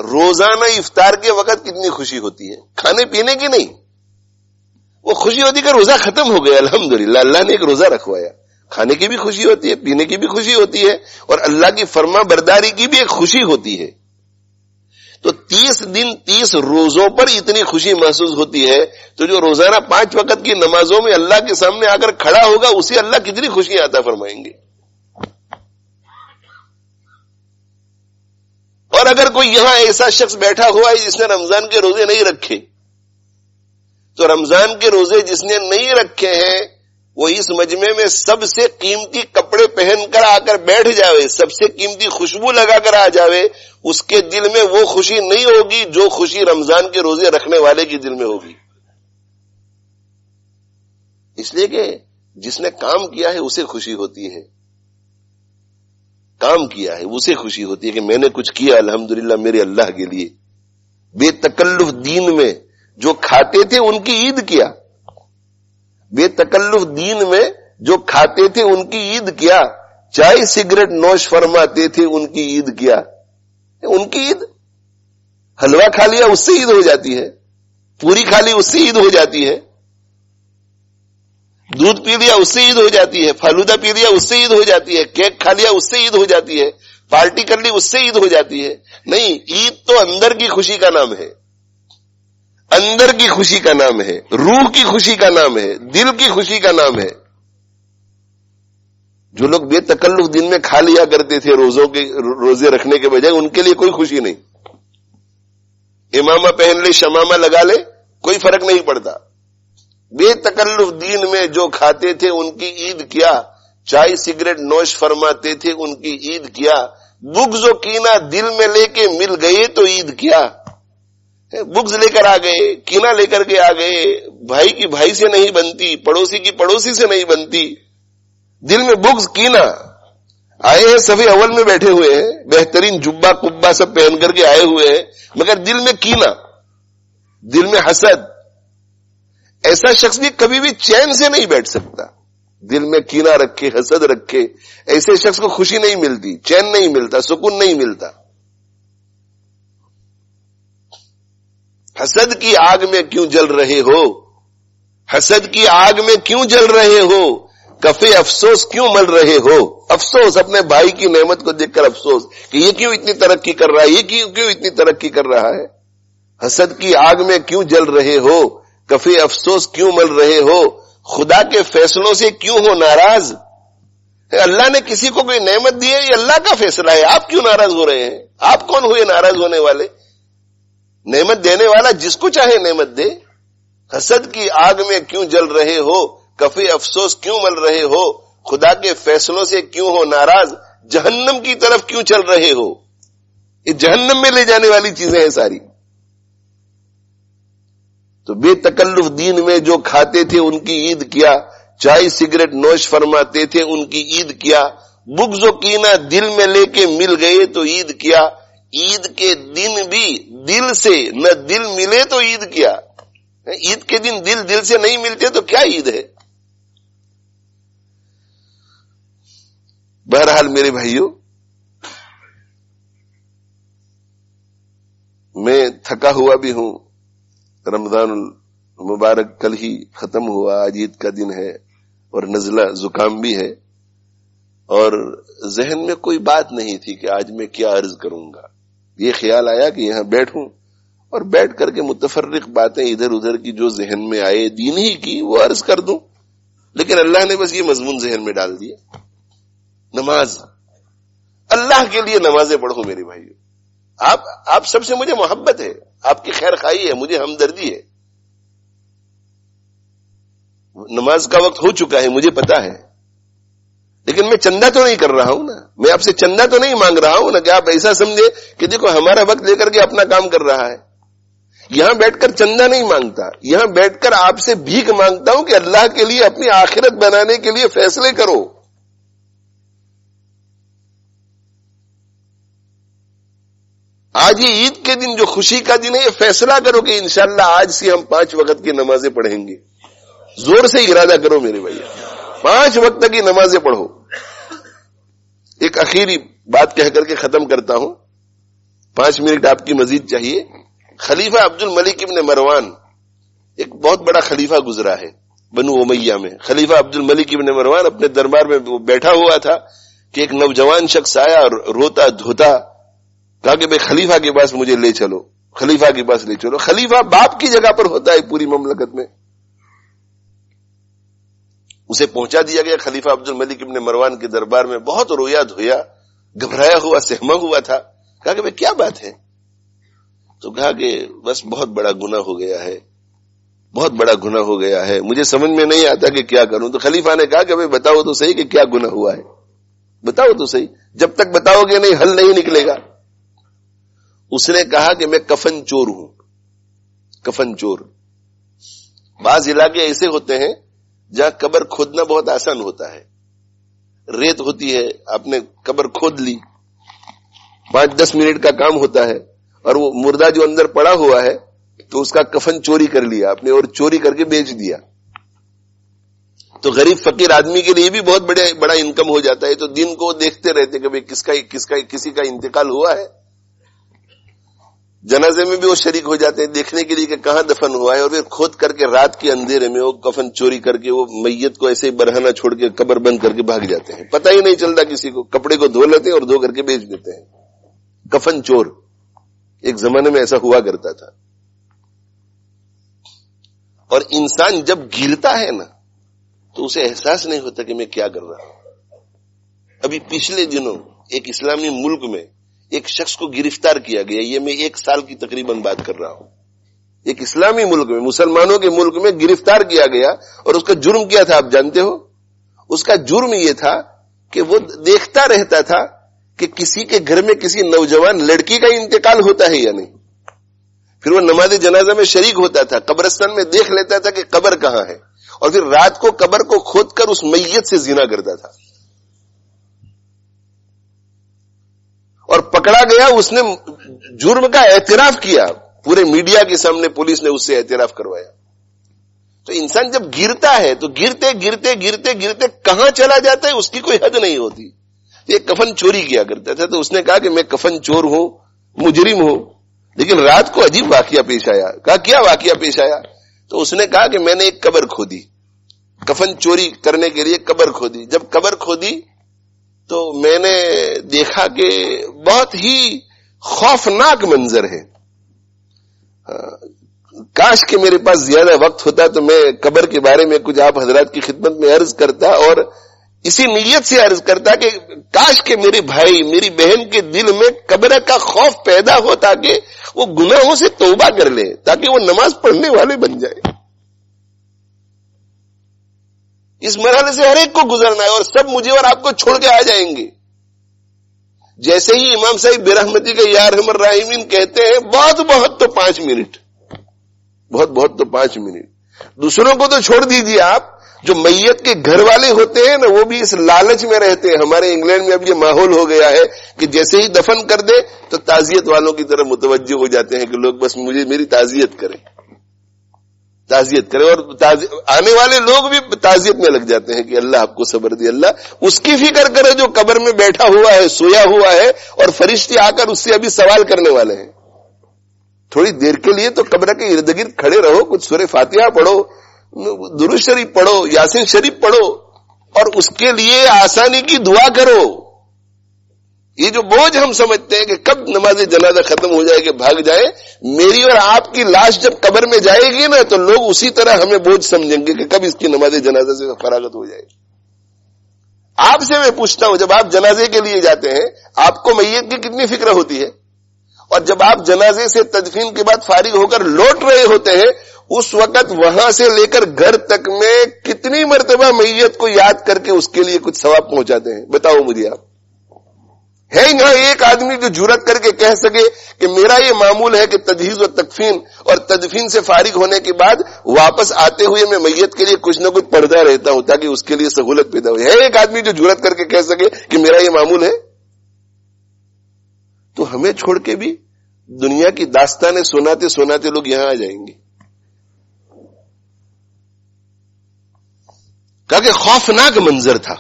روزانہ افطار کے وقت کتنی خوشی ہوتی ہے، کھانے پینے کی نہیں، وہ خوشی ہوتی کہ روزہ ختم ہو گیا، الحمدللہ اللہ نے ایک روزہ رکھوایا. کھانے کی بھی خوشی ہوتی ہے، پینے کی بھی خوشی ہوتی ہے، اور اللہ کی فرما برداری کی بھی ایک خوشی ہوتی ہے. تو 30 دن 30 روزوں پر اتنی خوشی محسوس ہوتی ہے، تو جو روزانہ 5 وقت کی نمازوں میں اللہ کے سامنے آ کر کھڑا ہوگا اسے اللہ کتنی خوشی عطا فرمائیں گے. اور اگر کوئی یہاں ایسا شخص بیٹھا ہوا ہے جس نے رمضان کے روزے نہیں رکھے، تو رمضان کے روزے جس نے نہیں رکھے ہیں وہ اس مجمع میں سب سے قیمتی کپڑے پہن کر آ کر بیٹھ جاوے، سب سے قیمتی خوشبو لگا کر آ جاوے، اس کے دل میں وہ خوشی نہیں ہوگی جو خوشی رمضان کے روزے رکھنے والے کے دل میں ہوگی. اس لیے کہ جس نے کام کیا ہے اسے خوشی ہوتی ہے، کام کیا ہے اسے خوشی ہوتی ہے کہ میں نے کچھ کیا الحمدللہ میرے اللہ کے لیے. بے تکلف دین میں جو کھاتے تھے ان کی عید کیا، بے تکلف دین میں جو کھاتے تھے ان کی عید کیا، چائے سگریٹ نوش فرماتے تھے ان کی عید کیا. ان کی عید، حلوہ کھا لیا اس سے عید ہو جاتی ہے، پوری کھا لی اس سے عید ہو جاتی ہے، دودھ پی لیا اس سے عید ہو جاتی ہے، فالودہ پی لیا اس سے عید ہو جاتی ہے، کیک کھا لیا اس سے عید ہو جاتی ہے، پارٹی کر لی اس سے عید ہو جاتی ہے. نہیں، عید تو اندر کی خوشی کا نام ہے، اندر کی خوشی کا نام ہے، روح کی خوشی کا نام ہے، دل کی خوشی کا نام ہے. جو لوگ بے تکلف دن میں کھا لیا کرتے تھے روزے رکھنے کے بجائے، ان کے لیے کوئی خوشی نہیں. امامہ پہن لے، شمامہ لگا لے، کوئی فرق نہیں پڑتا. بے تکلف دین میں جو کھاتے تھے ان کی عید کیا، چائے سگریٹ نوش فرماتے تھے ان کی عید کیا، بغض و کینہ دل میں لے کے مل گئے تو عید کیا. بغض لے کر آ گئے، کینہ لے کر کے آ گئے، بھائی کی بھائی سے نہیں بنتی، پڑوسی کی پڑوسی سے نہیں بنتی، دل میں بغض کینہ. آئے ہیں صفے اول میں بیٹھے ہوئے ہیں، بہترین جبہ کبا سب پہن کر کے آئے ہوئے ہیں، مگر دل میں کینہ، دل میں حسد. ایسا شخص بھی کبھی بھی چین سے نہیں بیٹھ سکتا. دل میں کینہ رکھے، حسد رکھے، ایسے شخص کو خوشی نہیں ملتی، چین نہیں ملتا، سکون نہیں ملتا. حسد کی آگ میں کیوں جل رہے ہو، حسد کی آگ میں کیوں جل رہے ہو، کفے افسوس کیوں مل رہے ہو. افسوس، اپنے بھائی کی نعمت کو دیکھ کر افسوس کہ یہ کیوں اتنی ترقی کر رہا ہے، یہ کیوں اتنی ترقی کر رہا ہے. حسد کی آگ میں کیوں جل رہے ہو، کفے افسوس کیوں مل رہے ہو، خدا کے فیصلوں سے کیوں ہو ناراض. اللہ نے کسی کو کوئی نعمت دی ہے، یہ اللہ کا فیصلہ ہے، آپ کیوں ناراض ہو رہے ہیں؟ آپ کون ہوئے ناراض ہونے والے؟ نعمت دینے والا جس کو چاہے نعمت دے. حسد کی آگ میں کیوں جل رہے ہو، کفے افسوس کیوں مل رہے ہو، خدا کے فیصلوں سے کیوں ہو ناراض، جہنم کی طرف کیوں چل رہے ہو. یہ جہنم میں لے جانے والی چیزیں ہیں ساری. تو بے تکلف دین میں جو کھاتے تھے ان کی عید کیا، چائے سگریٹ نوش فرماتے تھے ان کی عید کیا، بغض و کینہ دل میں لے کے مل گئے تو عید کیا. عید کے دن بھی دل سے نہ دل ملے تو عید کیا. عید کے دن دل سے نہیں ملتے تو کیا عید ہے. بہرحال میرے بھائیوں، میں تھکا ہوا بھی ہوں. رمضان المبارک کل ہی ختم ہوا، آج عید کا دن ہے اور نزلہ زکام بھی ہے، اور ذہن میں کوئی بات نہیں تھی کہ آج میں کیا عرض کروں گا. یہ خیال آیا کہ یہاں بیٹھوں اور بیٹھ کر کے متفرق باتیں ادھر ادھر کی جو ذہن میں آئے دین ہی کی وہ عرض کر دوں. لیکن اللہ نے بس یہ مضمون ذہن میں ڈال دیا، نماز. اللہ کے لیے نمازیں پڑھو میرے بھائیو. آپ سب سے مجھے محبت ہے، آپ کی خیر خواہی ہے، مجھے ہمدردی ہے. نماز کا وقت ہو چکا ہے مجھے پتا ہے، لیکن میں چندہ تو نہیں کر رہا ہوں نا، میں آپ سے چندہ تو نہیں مانگ رہا ہوں نا کہ آپ ایسا سمجھے کہ دیکھو ہمارا وقت لے کر کے اپنا کام کر رہا ہے. یہاں بیٹھ کر چندہ نہیں مانگتا، یہاں بیٹھ کر آپ سے بھیک مانگتا ہوں کہ اللہ کے لیے اپنی آخرت بنانے کے لیے فیصلے کرو. آج یہ عید کے دن جو خوشی کا دن ہے، یہ فیصلہ کرو کہ انشاءاللہ آج سے ہم 5 وقت کی نمازیں پڑھیں گے. زور سے ارادہ کرو میرے بھائی، 5 وقت کی نمازیں پڑھو. ایک آخری بات کہہ کر کے ختم کرتا ہوں، 5 منٹ آپ کی مزید چاہیے. خلیفہ عبد الملک ابن مروان ایک بہت بڑا خلیفہ گزرا ہے بنو امیہ میں. خلیفہ عبد الملک ابن مروان اپنے دربار میں بیٹھا ہوا تھا کہ ایک نوجوان شخص آیا اور روتا دھوتا کہا کہ بھئی خلیفہ کے پاس مجھے لے چلو، خلیفہ کے پاس لے چلو. خلیفہ باپ کی جگہ پر ہوتا ہے پوری مملکت میں. اسے پہنچا دیا گیا. خلیفہ عبد الملک ابن مروان کے دربار میں بہت رویا دھویا، گھبرایا ہوا، سہما ہوا تھا. کہا کہ بھئی کیا بات ہے؟ تو کہا کہ بس بہت بڑا گناہ ہو گیا ہے، بہت بڑا گناہ ہو گیا ہے، مجھے سمجھ میں نہیں آتا کہ کیا کروں. تو خلیفہ نے کہا کہ بھئی بتاؤ تو صحیح کہ کیا گناہ ہوا ہے، بتاؤ تو صحیح، جب تک بتاؤ گے نہیں حل نہیں نکلے گا. اس نے کہا کہ میں کفن چور ہوں. کفن چور. بعض علاقے ایسے ہوتے ہیں جہاں قبر کھودنا بہت آسان ہوتا ہے. ریت ہوتی ہے، آپ نے قبر کھود لی، 5-10 منٹ کا کام ہوتا ہے، اور وہ مردہ جو اندر پڑا ہوا ہے تو اس کا کفن چوری کر لیا آپ نے اور چوری کر کے بیچ دیا. تو غریب فقیر آدمی کے لیے بھی بہت بڑا انکم ہو جاتا ہے. تو دن کو دیکھتے رہتے کہ بھئی کسی کا انتقال ہوا ہے. جنازے میں بھی وہ شریک ہو جاتے ہیں دیکھنے کے لیے کہ کہاں دفن ہوا ہے، اور پھر کھود کر کے رات کے اندھیرے میں وہ کفن چوری کر کے وہ میت کو ایسے ہی برہنہ چھوڑ کے قبر بند کر کے بھاگ جاتے ہیں. پتہ ہی نہیں چلتا کسی کو. کپڑے کو دھو لیتے ہیں اور دھو کر کے بیچ دیتے ہیں. کفن چور ایک زمانے میں ایسا ہوا کرتا تھا. اور انسان جب گرتا ہے نا تو اسے احساس نہیں ہوتا کہ میں کیا کر رہا ہوں. ابھی پچھلے دنوں ایک اسلامی ملک میں ایک شخص کو گرفتار کیا گیا. یہ میں 1 سال کی تقریباً بات کر رہا ہوں. ایک اسلامی ملک میں، مسلمانوں کے ملک میں گرفتار کیا گیا. اور اس کا جرم کیا تھا آپ جانتے ہو؟ اس کا جرم یہ تھا کہ وہ دیکھتا رہتا تھا کہ کسی کے گھر میں کسی نوجوان لڑکی کا انتقال ہوتا ہے یا نہیں. پھر وہ نماز جنازہ میں شریک ہوتا تھا، قبرستان میں دیکھ لیتا تھا کہ قبر کہاں ہے، اور پھر رات کو قبر کو کھود کر اس میت سے زنا کرتا تھا. اور پکڑا گیا، اس نے جرم کا اعتراف کیا، پورے میڈیا کے سامنے پولیس نے اس سے اعتراف کروایا. تو انسان جب گرتا ہے تو گرتے گرتے گرتے گرتے کہاں چلا جاتا ہے اس کی کوئی حد نہیں ہوتی. یہ کفن چوری کیا کرتا تھا. تو اس نے کہا کہ میں کفن چور ہوں، مجرم ہوں. لیکن رات کو عجیب واقعہ پیش آیا. کہا کیا واقعہ پیش آیا؟ تو اس نے کہا کہ میں نے ایک قبر کھودی، کفن چوری کرنے کے لیے قبر کھودی. جب قبر کھودی تو میں نے دیکھا کہ بہت ہی خوفناک منظر ہے. کاش کہ میرے پاس زیادہ وقت ہوتا تو میں قبر کے بارے میں کچھ آپ حضرات کی خدمت میں عرض کرتا، اور اسی نیت سے عرض کرتا کہ کاش کہ میرے بھائی میری بہن کے دل میں قبر کا خوف پیدا ہو تاکہ وہ گناہوں سے توبہ کر لے، تاکہ وہ نماز پڑھنے والے بن جائے. اس مرحلے سے ہر ایک کو گزرنا ہے، اور سب مجھے اور آپ کو چھوڑ کے آ جائیں گے. جیسے ہی امام صاحب برحمتی کے یا ارحم الراحمین کہتے ہیں بہت بہت تو 5 منٹ، بہت بہت تو 5 منٹ. دوسروں کو تو چھوڑ دیجیے آپ، جو میت کے گھر والے ہوتے ہیں نا وہ بھی اس لالچ میں رہتے ہیں. ہمارے انگلینڈ میں اب یہ ماحول ہو گیا ہے کہ جیسے ہی دفن کر دے تو تعزیت والوں کی طرف متوجہ ہو جاتے ہیں کہ لوگ بس مجھے میری تعزیت کریں، تعزیت کریں. اور آنے والے لوگ بھی تعزیت میں لگ جاتے ہیں کہ اللہ آپ کو صبر دے، اللہ اس کی فکر کرے جو قبر میں بیٹھا ہوا ہے، سویا ہوا ہے، اور فرشتے آ کر اس سے ابھی سوال کرنے والے ہیں. تھوڑی دیر کے لیے تو قبر کے ارد گرد کھڑے رہو، کچھ سورہ فاتحہ پڑھو، درود شریف پڑھو، یاسین شریف پڑھو، اور اس کے لیے آسانی کی دعا کرو. یہ جو بوجھ ہم سمجھتے ہیں کہ کب نماز جنازہ ختم ہو جائے کہ بھاگ جائے، میری اور آپ کی لاش جب قبر میں جائے گی نا تو لوگ اسی طرح ہمیں بوجھ سمجھیں گے کہ کب اس کی نماز جنازہ سے فراغت ہو جائے. آپ سے میں پوچھتا ہوں، جب آپ جنازے کے لیے جاتے ہیں آپ کو میت کی کتنی فکر ہوتی ہے؟ اور جب آپ جنازے سے تدفین کے بعد فارغ ہو کر لوٹ رہے ہوتے ہیں اس وقت وہاں سے لے کر گھر تک میں کتنی مرتبہ میت کو یاد کر کے اس کے لیے کچھ ثواب پہنچاتے ہیں؟ بتاؤ مجھے آپ. ہے یہاں ایک آدمی جو جرأت کر کے کہہ سکے کہ میرا یہ معمول ہے کہ تجہیز و تکفین اور تدفین سے فارغ ہونے کے بعد واپس آتے ہوئے میں میت کے لیے کچھ نہ کچھ پردہ رہتا ہوں تاکہ اس کے لیے سہولت پیدا ہوئی؟ ہے ایک آدمی جو جرأت کر کے کہہ سکے کہ میرا یہ معمول ہے؟ تو ہمیں چھوڑ کے بھی دنیا کی داستانیں سناتے سناتے لوگ یہاں آ جائیں گے. کہا کہ خوفناک منظر تھا.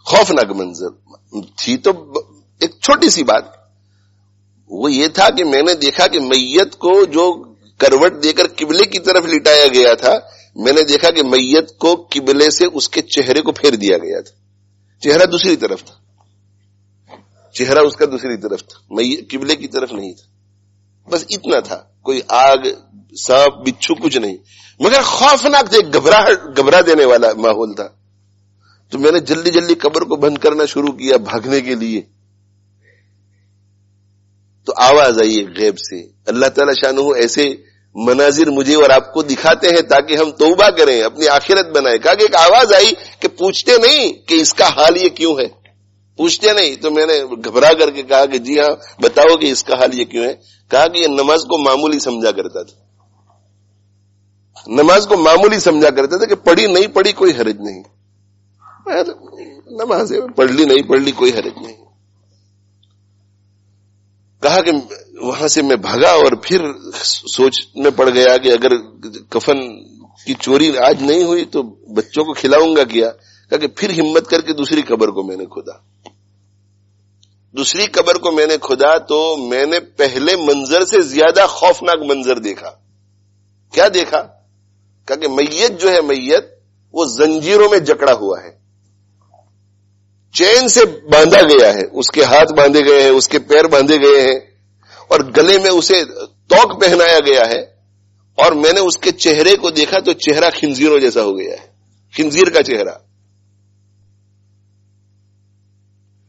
خوفناک منظر تھی تو ایک چھوٹی سی بات، وہ یہ تھا کہ میں نے دیکھا کہ میت کو جو کروٹ دے کر قبلے کی طرف لٹایا گیا تھا، میں نے دیکھا کہ میت کو قبلے سے اس کے چہرے کو پھیر دیا گیا تھا. چہرہ دوسری طرف تھا، چہرہ اس کا دوسری طرف تھا، قبلے کی طرف نہیں تھا. بس اتنا تھا، کوئی آگ سانپ بچھو کچھ نہیں، مگر خوفناک تھا، گھبرا دینے والا ماحول تھا. تو میں نے جلدی جلدی قبر کو بند کرنا شروع کیا بھاگنے کے لیے. تو آواز آئی غیب سے. اللہ تعالی شانہ ایسے مناظر مجھے اور آپ کو دکھاتے ہیں تاکہ ہم توبہ کریں، اپنی آخرت بنائیں. کہا کہ ایک آواز آئی کہ پوچھتے نہیں کہ اس کا حال یہ کیوں ہے، پوچھتے نہیں. تو میں نے گھبرا کر کے کہا کہ جی ہاں بتاؤ کہ اس کا حال یہ کیوں ہے. کہا کہ یہ نماز کو معمولی سمجھا کرتا تھا، نماز کو معمولی سمجھا کرتا تھا کہ پڑھی نہیں پڑھی کوئی حرج نہیں، نماز پڑھ لی نہیں پڑھ لی کوئی حرج نہیں. کہا کہ وہاں سے میں بھاگا اور پھر سوچ میں پڑ گیا کہ اگر کفن کی چوری آج نہیں ہوئی تو بچوں کو کھلاؤں گا کیا. کہا کہ پھر ہمت کر کے دوسری قبر کو میں نے کھودا. دوسری قبر کو میں نے کھودا تو میں نے پہلے منظر سے زیادہ خوفناک منظر دیکھا. کیا دیکھا؟ کہا کہ میت جو ہے، میت وہ زنجیروں میں جکڑا ہوا ہے، چین سے باندھا گیا ہے، اس کے ہاتھ باندھے گئے ہیں، اس کے پیر باندھے گئے ہیں، اور گلے میں اسے توق پہنایا گیا ہے. اور میں نے اس کے چہرے کو دیکھا تو چہرہ خنزیروں جیسا ہو گیا ہے، خنزیر کا چہرہ.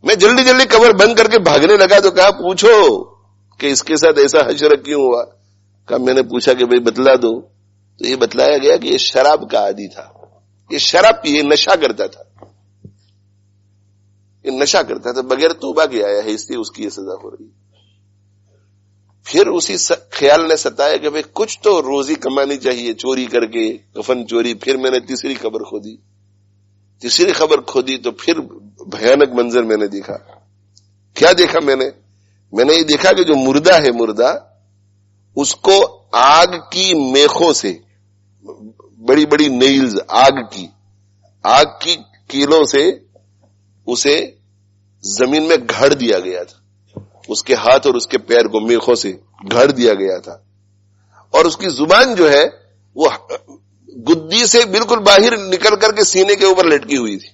میں جلدی جلدی قبر بند کر کے بھاگنے لگا تو کہا پوچھو کہ اس کے ساتھ ایسا حشر کیوں ہوا. کہا میں نے پوچھا کہ بھئی بتلا دو. تو یہ بتلایا گیا کہ یہ شراب کا عادی تھا، یہ شراب پیے نشہ کرتا تھا، یہ نشہ کرتا تھا، بغیر توبہ کے آیا ہے، اس لیے اس کی یہ سزا ہو رہی. پھر اسی خیال نے ستایا کہ بھئی کچھ تو روزی کمانی چاہیے چوری کر کے، کفن چوری. پھر میں نے تیسری قبر کھودی. تیسری خبر کھودی تو پھر بھیانک منظر میں نے دیکھا. کیا دیکھا میں نے یہ دیکھا کہ جو مردہ ہے، مردہ اس کو آگ کی میخوں سے، بڑی بڑی نیلز آگ کی کیلوں سے اسے زمین میں گھڑ دیا گیا تھا. اس کے ہاتھ اور اس کے پیر کو میخوں سے گھڑ دیا گیا تھا، اور اس کی زبان جو ہے وہ گدی سے بالکل باہر نکل کر کے سینے کے اوپر لٹکی ہوئی تھی.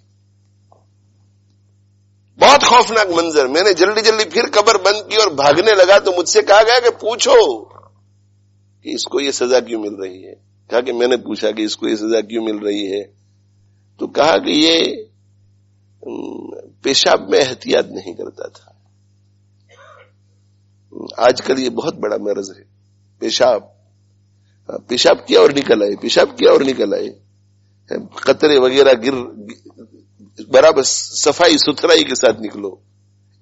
بہت خوفناک منظر. میں نے جلدی جلدی پھر قبر بند کی اور بھاگنے لگا تو مجھ سے کہا گیا کہ پوچھو کہ اس کو یہ سزا کیوں مل رہی ہے. کہا کہ میں نے پوچھا کہ اس کو یہ سزا کیوں مل رہی ہے. تو کہا کہ یہ پیشاب میں احتیاط نہیں کرتا تھا. آج کل یہ بہت بڑا مرض ہے، پیشاب کیا اور نکل آئے، پیشاب کیا اور نکل آئے، قطرے وغیرہ برابر صفائی ستھرائی کے ساتھ نکلو،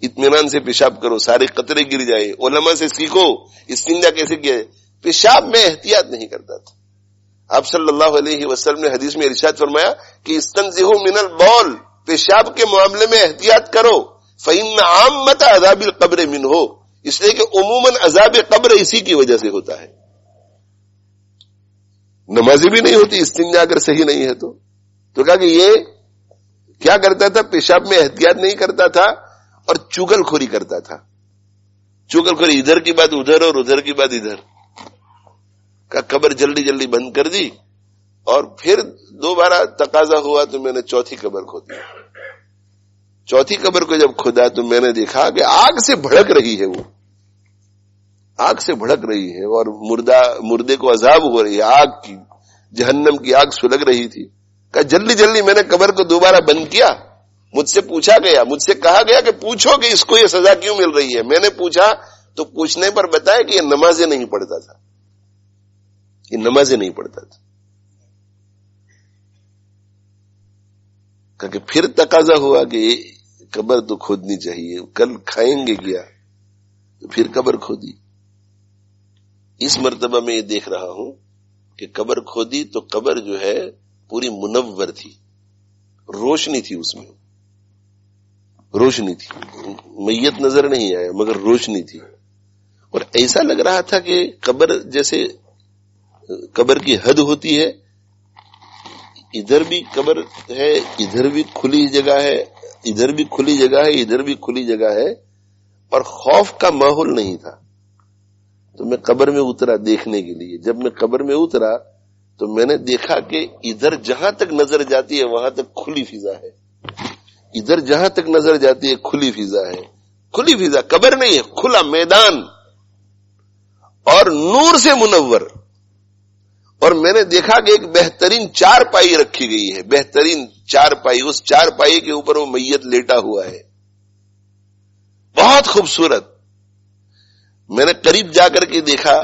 اطمینان سے پیشاب کرو، سارے قطرے گر جائے. علماء سے سیکھو استنجا کیسے کیا ہے. پیشاب میں احتیاط نہیں کرتا تھا. آپ صلی اللہ علیہ وسلم نے حدیث میں ارشاد فرمایا کہ استنزہوا من البول، پیشاب کے معاملے میں احتیاط کرو. فإن عامۃ عذاب القبر منہ، اس لیے کہ عموماً عذاب قبر اسی کی وجہ سے ہوتا ہے. نمازی بھی نہیں ہوتی استنجا اگر صحیح نہیں ہے تو کہا کہ یہ کیا کرتا تھا، پیشاب میں احتیاط نہیں کرتا تھا اور چگل خوری کرتا تھا. چگل خوری، ادھر کی بات ادھر اور ادھر کی بات ادھر. کا قبر جلدی جلدی بند کر دی اور پھر دوبارہ تقاضا ہوا تو میں نے چوتھی قبر کھودی. چوتھی قبر کو جب کھودا تو میں نے دیکھا کہ آگ سے بھڑک رہی ہے، وہ آگ سے بھڑک رہی ہے اور مردے کو عذاب ہو رہی ہے، آگ کی، جہنم کی آگ سلگ رہی تھی. کہ جلدی جلدی میں نے قبر کو دوبارہ بند کیا. مجھ سے پوچھا گیا، مجھ سے کہا گیا کہ پوچھو کہ اس کو یہ سزا کیوں مل رہی ہے. میں نے پوچھا تو پوچھنے پر بتایا کہ یہ نمازیں نہیں پڑھتا تھا، یہ نمازیں نہیں پڑھتا تھا. کہ پھر تقاضا ہوا کہ قبر تو کھودنی چاہیے، کل کھائیں گے کیا، تو پھر قبر کھودی۔ اس مرتبہ میں یہ دیکھ رہا ہوں کہ قبر کھودی تو قبر جو ہے پوری منور تھی، روشنی تھی، اس میں روشنی تھی، میت نظر نہیں آیا مگر روشنی تھی، اور ایسا لگ رہا تھا کہ قبر جیسے قبر کی حد ہوتی ہے، ادھر بھی قبر ہے، ادھر بھی کھلی جگہ ہے، ادھر بھی کھلی جگہ ہے، ادھر بھی کھلی جگہ ہے، اور خوف کا ماحول نہیں تھا۔ تو میں قبر میں اترا دیکھنے کے لیے۔ جب میں قبر میں اترا تو میں نے دیکھا کہ ادھر جہاں تک نظر جاتی ہے وہاں تک کھلی فضا ہے، ادھر جہاں تک نظر جاتی ہے کھلی فضا ہے، کھلی فضا، قبر نہیں ہے، کھلا میدان اور نور سے منور۔ اور میں نے دیکھا کہ ایک بہترین چارپائی رکھی گئی ہے، بہترین چارپائی، اس چارپائی کے اوپر وہ میت لیٹا ہوا ہے، بہت خوبصورت۔ میں نے قریب جا کر کے دیکھا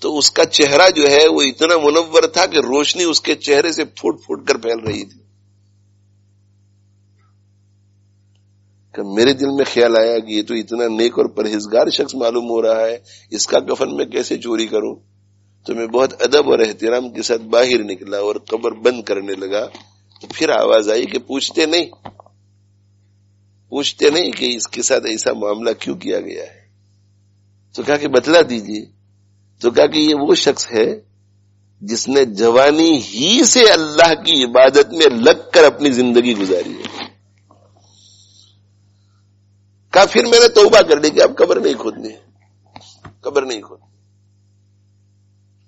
تو اس کا چہرہ جو ہے وہ اتنا منور تھا کہ روشنی اس کے چہرے سے پھوٹ پھوٹ کر پھیل رہی تھی۔ کہ میرے دل میں خیال آیا کہ یہ تو اتنا نیک اور پرہیزگار شخص معلوم ہو رہا ہے، اس کا کفن میں کیسے چوری کروں؟ تو میں بہت ادب اور احترام کے ساتھ باہر نکلا اور قبر بند کرنے لگا۔ تو پھر آواز آئی کہ پوچھتے نہیں کہ اس کے ساتھ ایسا معاملہ کیوں کیا گیا ہے؟ تو کہا کہ بتلا دیجیے۔ تو کہا کہ یہ وہ شخص ہے جس نے جوانی ہی سے اللہ کی عبادت میں لگ کر اپنی زندگی گزاری ہے۔ کہا پھر میں نے توبہ کر لی کہ اب قبر نہیں کھودنی، قبر نہیں کھودنی۔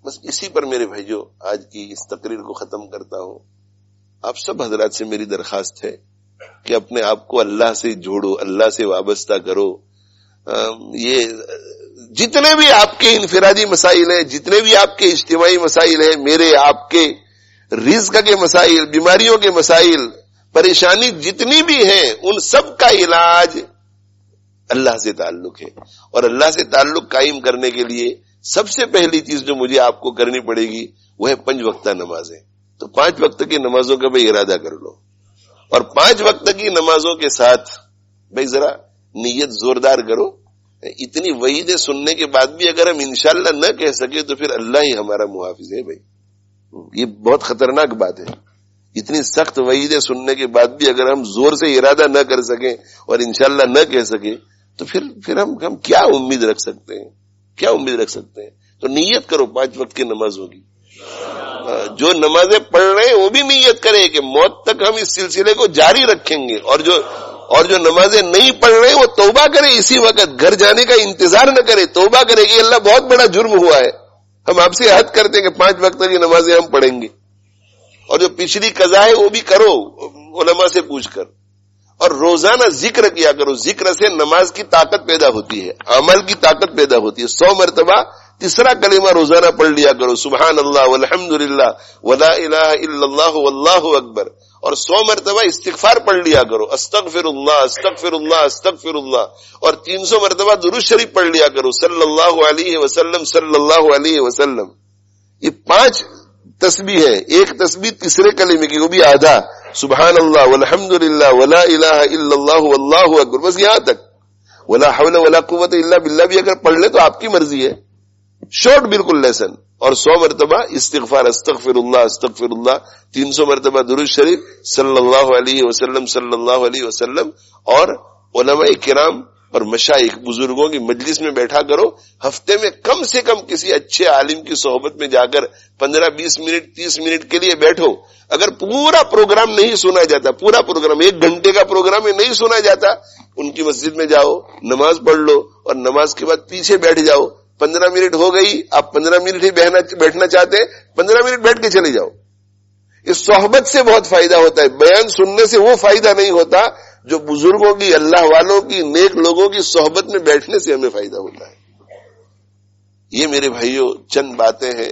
بس اسی پر میرے بھائیو آج کی اس تقریر کو ختم کرتا ہوں۔ آپ سب حضرات سے میری درخواست ہے کہ اپنے آپ کو اللہ سے جوڑو، اللہ سے وابستہ کرو۔ یہ جتنے بھی آپ کے انفرادی مسائل ہیں، جتنے بھی آپ کے اجتماعی مسائل ہیں، میرے آپ کے رزق کے مسائل، بیماریوں کے مسائل، پریشانی جتنی بھی ہیں، ان سب کا علاج اللہ سے تعلق ہے۔ اور اللہ سے تعلق قائم کرنے کے لیے سب سے پہلی چیز جو مجھے آپ کو کرنی پڑے گی وہ ہے 5 وقتہ نمازیں۔ تو 5 وقت کی نمازوں کا بھی ارادہ کر لو، اور 5 وقت کی نمازوں کے ساتھ بھائی ذرا نیت زوردار کرو۔ اتنی وعیدیں سننے کے بعد بھی اگر ہم انشاءاللہ نہ کہہ سکے تو پھر اللہ ہی ہمارا محافظ ہے بھائی، یہ بہت خطرناک بات ہے۔ اتنی سخت وعیدیں سننے کے بعد بھی اگر ہم زور سے ارادہ نہ کر سکیں اور انشاءاللہ نہ کہہ سکیں تو پھر ہم کیا امید رکھ سکتے ہیں، کیا امید رکھ سکتے ہیں؟ تو نیت کرو 5 وقت کی نمازوں کی۔ جو نمازیں پڑھ رہے ہیں وہ بھی نیت کرے کہ موت تک ہم اس سلسلے کو جاری رکھیں گے، اور جو نمازیں نہیں پڑھ رہے وہ توبہ کرے، اسی وقت گھر جانے کا انتظار نہ کرے، توبہ کرے کہ اللہ بہت بڑا جرم ہوا ہے، ہم آپ سے عہد کرتے ہیں کہ 5 وقت کی نمازیں ہم پڑھیں گے۔ اور جو پچھلی قضا ہے وہ بھی کرو علماء سے پوچھ کر، اور روزانہ ذکر کیا کرو۔ ذکر سے نماز کی طاقت پیدا ہوتی ہے، عمل کی طاقت پیدا ہوتی ہے۔ 100 مرتبہ تیسرا کلمہ روزانہ پڑھ لیا کرو، سبحان اللہ والحمدللہ ولا الہ الا اللہ واللہ اکبر، اور 100 مرتبہ استغفار پڑھ لیا کرو، استغفر اللہ استغفر اللہ استغفر اللہ، اور 300 مرتبہ درود شریف پڑھ لیا کرو، صلی اللہ علیہ وسلم صلی اللہ علیہ وسلم۔ یہ 5 تسبیح ہے، ایک تسبیح تیسرے کلمے کی وہ بھی آدھا، سبحان اللہ والحمدللہ ولا الہ الا اللہ واللہ اکبر، بس یہاں تک۔ ولا حول ولا قوت الا باللہ بھی اگر پڑھ لے تو آپ کی مرضی ہے، شارٹ بالکل لیسن۔ اور 100 مرتبہ استغفار، استغفر اللہ استغفر اللہ، 300 مرتبہ درود شریف صلی اللہ علیہ وسلم صلی اللہ علیہ وسلم۔ اور علماء کرام اور مشائخ بزرگوں کی مجلس میں بیٹھا کرو، ہفتے میں کم سے کم کسی اچھے عالم کی صحبت میں جا کر 15-20 منٹ 30 منٹ کے لیے بیٹھو۔ اگر پورا پروگرام نہیں سنا جاتا، پورا پروگرام 1 گھنٹے کا پروگرام نہیں سنا جاتا، ان کی مسجد میں جاؤ، نماز پڑھ لو، اور نماز کے بعد پیچھے بیٹھ جاؤ۔ 15 منٹ ہو گئی، آپ 15 منٹ ہی بیٹھنا چاہتے ہیں، 15 منٹ بیٹھ کے چلے جاؤ۔ اس صحبت سے بہت فائدہ ہوتا ہے، بیان سننے سے وہ فائدہ نہیں ہوتا جو بزرگوں کی، اللہ والوں کی، نیک لوگوں کی صحبت میں بیٹھنے سے ہمیں فائدہ ہوتا ہے۔ یہ میرے بھائیوں چند باتیں ہیں،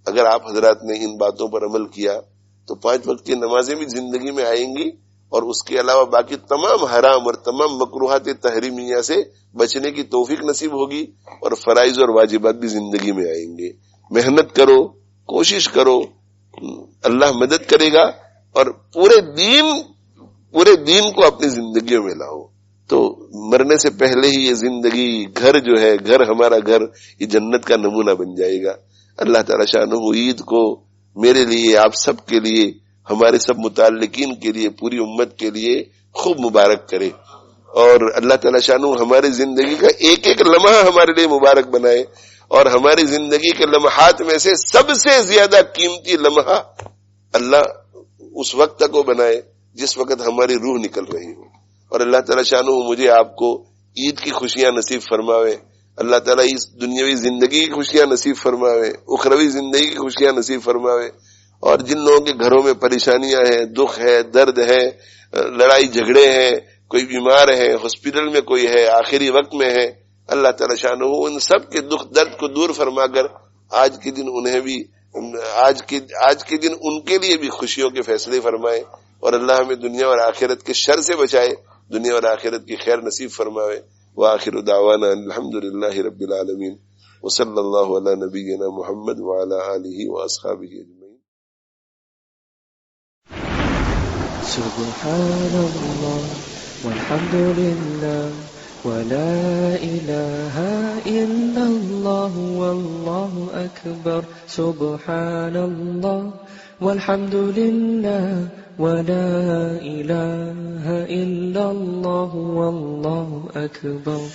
اگر آپ حضرات نے ان باتوں پر عمل کیا تو 5 وقت کی نمازیں بھی زندگی میں آئیں گی، اور اس کے علاوہ باقی تمام حرام اور تمام مکروہات تحریمیہ سے بچنے کی توفیق نصیب ہوگی، اور فرائض اور واجبات بھی زندگی میں آئیں گے۔ محنت کرو، کوشش کرو، اللہ مدد کرے گا، اور پورے دین پورے دین کو اپنی زندگیوں میں لاؤ. تو مرنے سے پہلے ہی یہ زندگی، گھر جو ہے، گھر ہمارا گھر، یہ جنت کا نمونہ بن جائے گا. اللہ تعالی شانہ عید کو میرے لیے، آپ سب کے لیے، ہمارے سب متعلقین کے لیے، پوری امت کے لیے خوب مبارک کرے. اور اللہ تعالی شانہ ہماری زندگی کا ایک ایک لمحہ ہمارے لیے مبارک بنائے، اور ہماری زندگی کے لمحات میں سے سب سے زیادہ قیمتی لمحہ اللہ اس وقت تک وہ بنائے جس وقت ہماری روح نکل رہی ہو. اور اللہ تعالی شانہ مجھے آپ کو عید کی خوشیاں نصیب فرماوے. اللہ تعالیٰ اس دنیاوی زندگی کی خوشیاں نصیب فرماوے، اخروی زندگی کی خوشیاں نصیب فرماوے. اور جن لوگوں کے گھروں میں پریشانیاں ہیں، دکھ ہے، درد ہے، لڑائی جھگڑے ہیں، کوئی بیمار ہے، ہاسپٹل میں کوئی ہے، آخری وقت میں ہے، اللہ تعالی شانہ ان سب کے دکھ درد کو دور فرما کر آج کے دن انہیں بھی، آج کے دن ان کے لیے بھی خوشیوں کے فیصلے فرمائے. اور اللہ ہمیں دنیا اور آخرت کے شر سے بچائے، دنیا اور آخرت کی خیر نصیب فرماوے. وآخر دعوانا الحمدللہ رب العالمین، وصلی اللہ علی نبینا محمد وعلی آلہ واصحابہ اجمعین. سبحان اللہ والحمد للہ ولا الہ الا اللہ واللہ اکبر. سبحان اللہ والحمد للہ ولا الہ الا اللہ واللہ اکبر.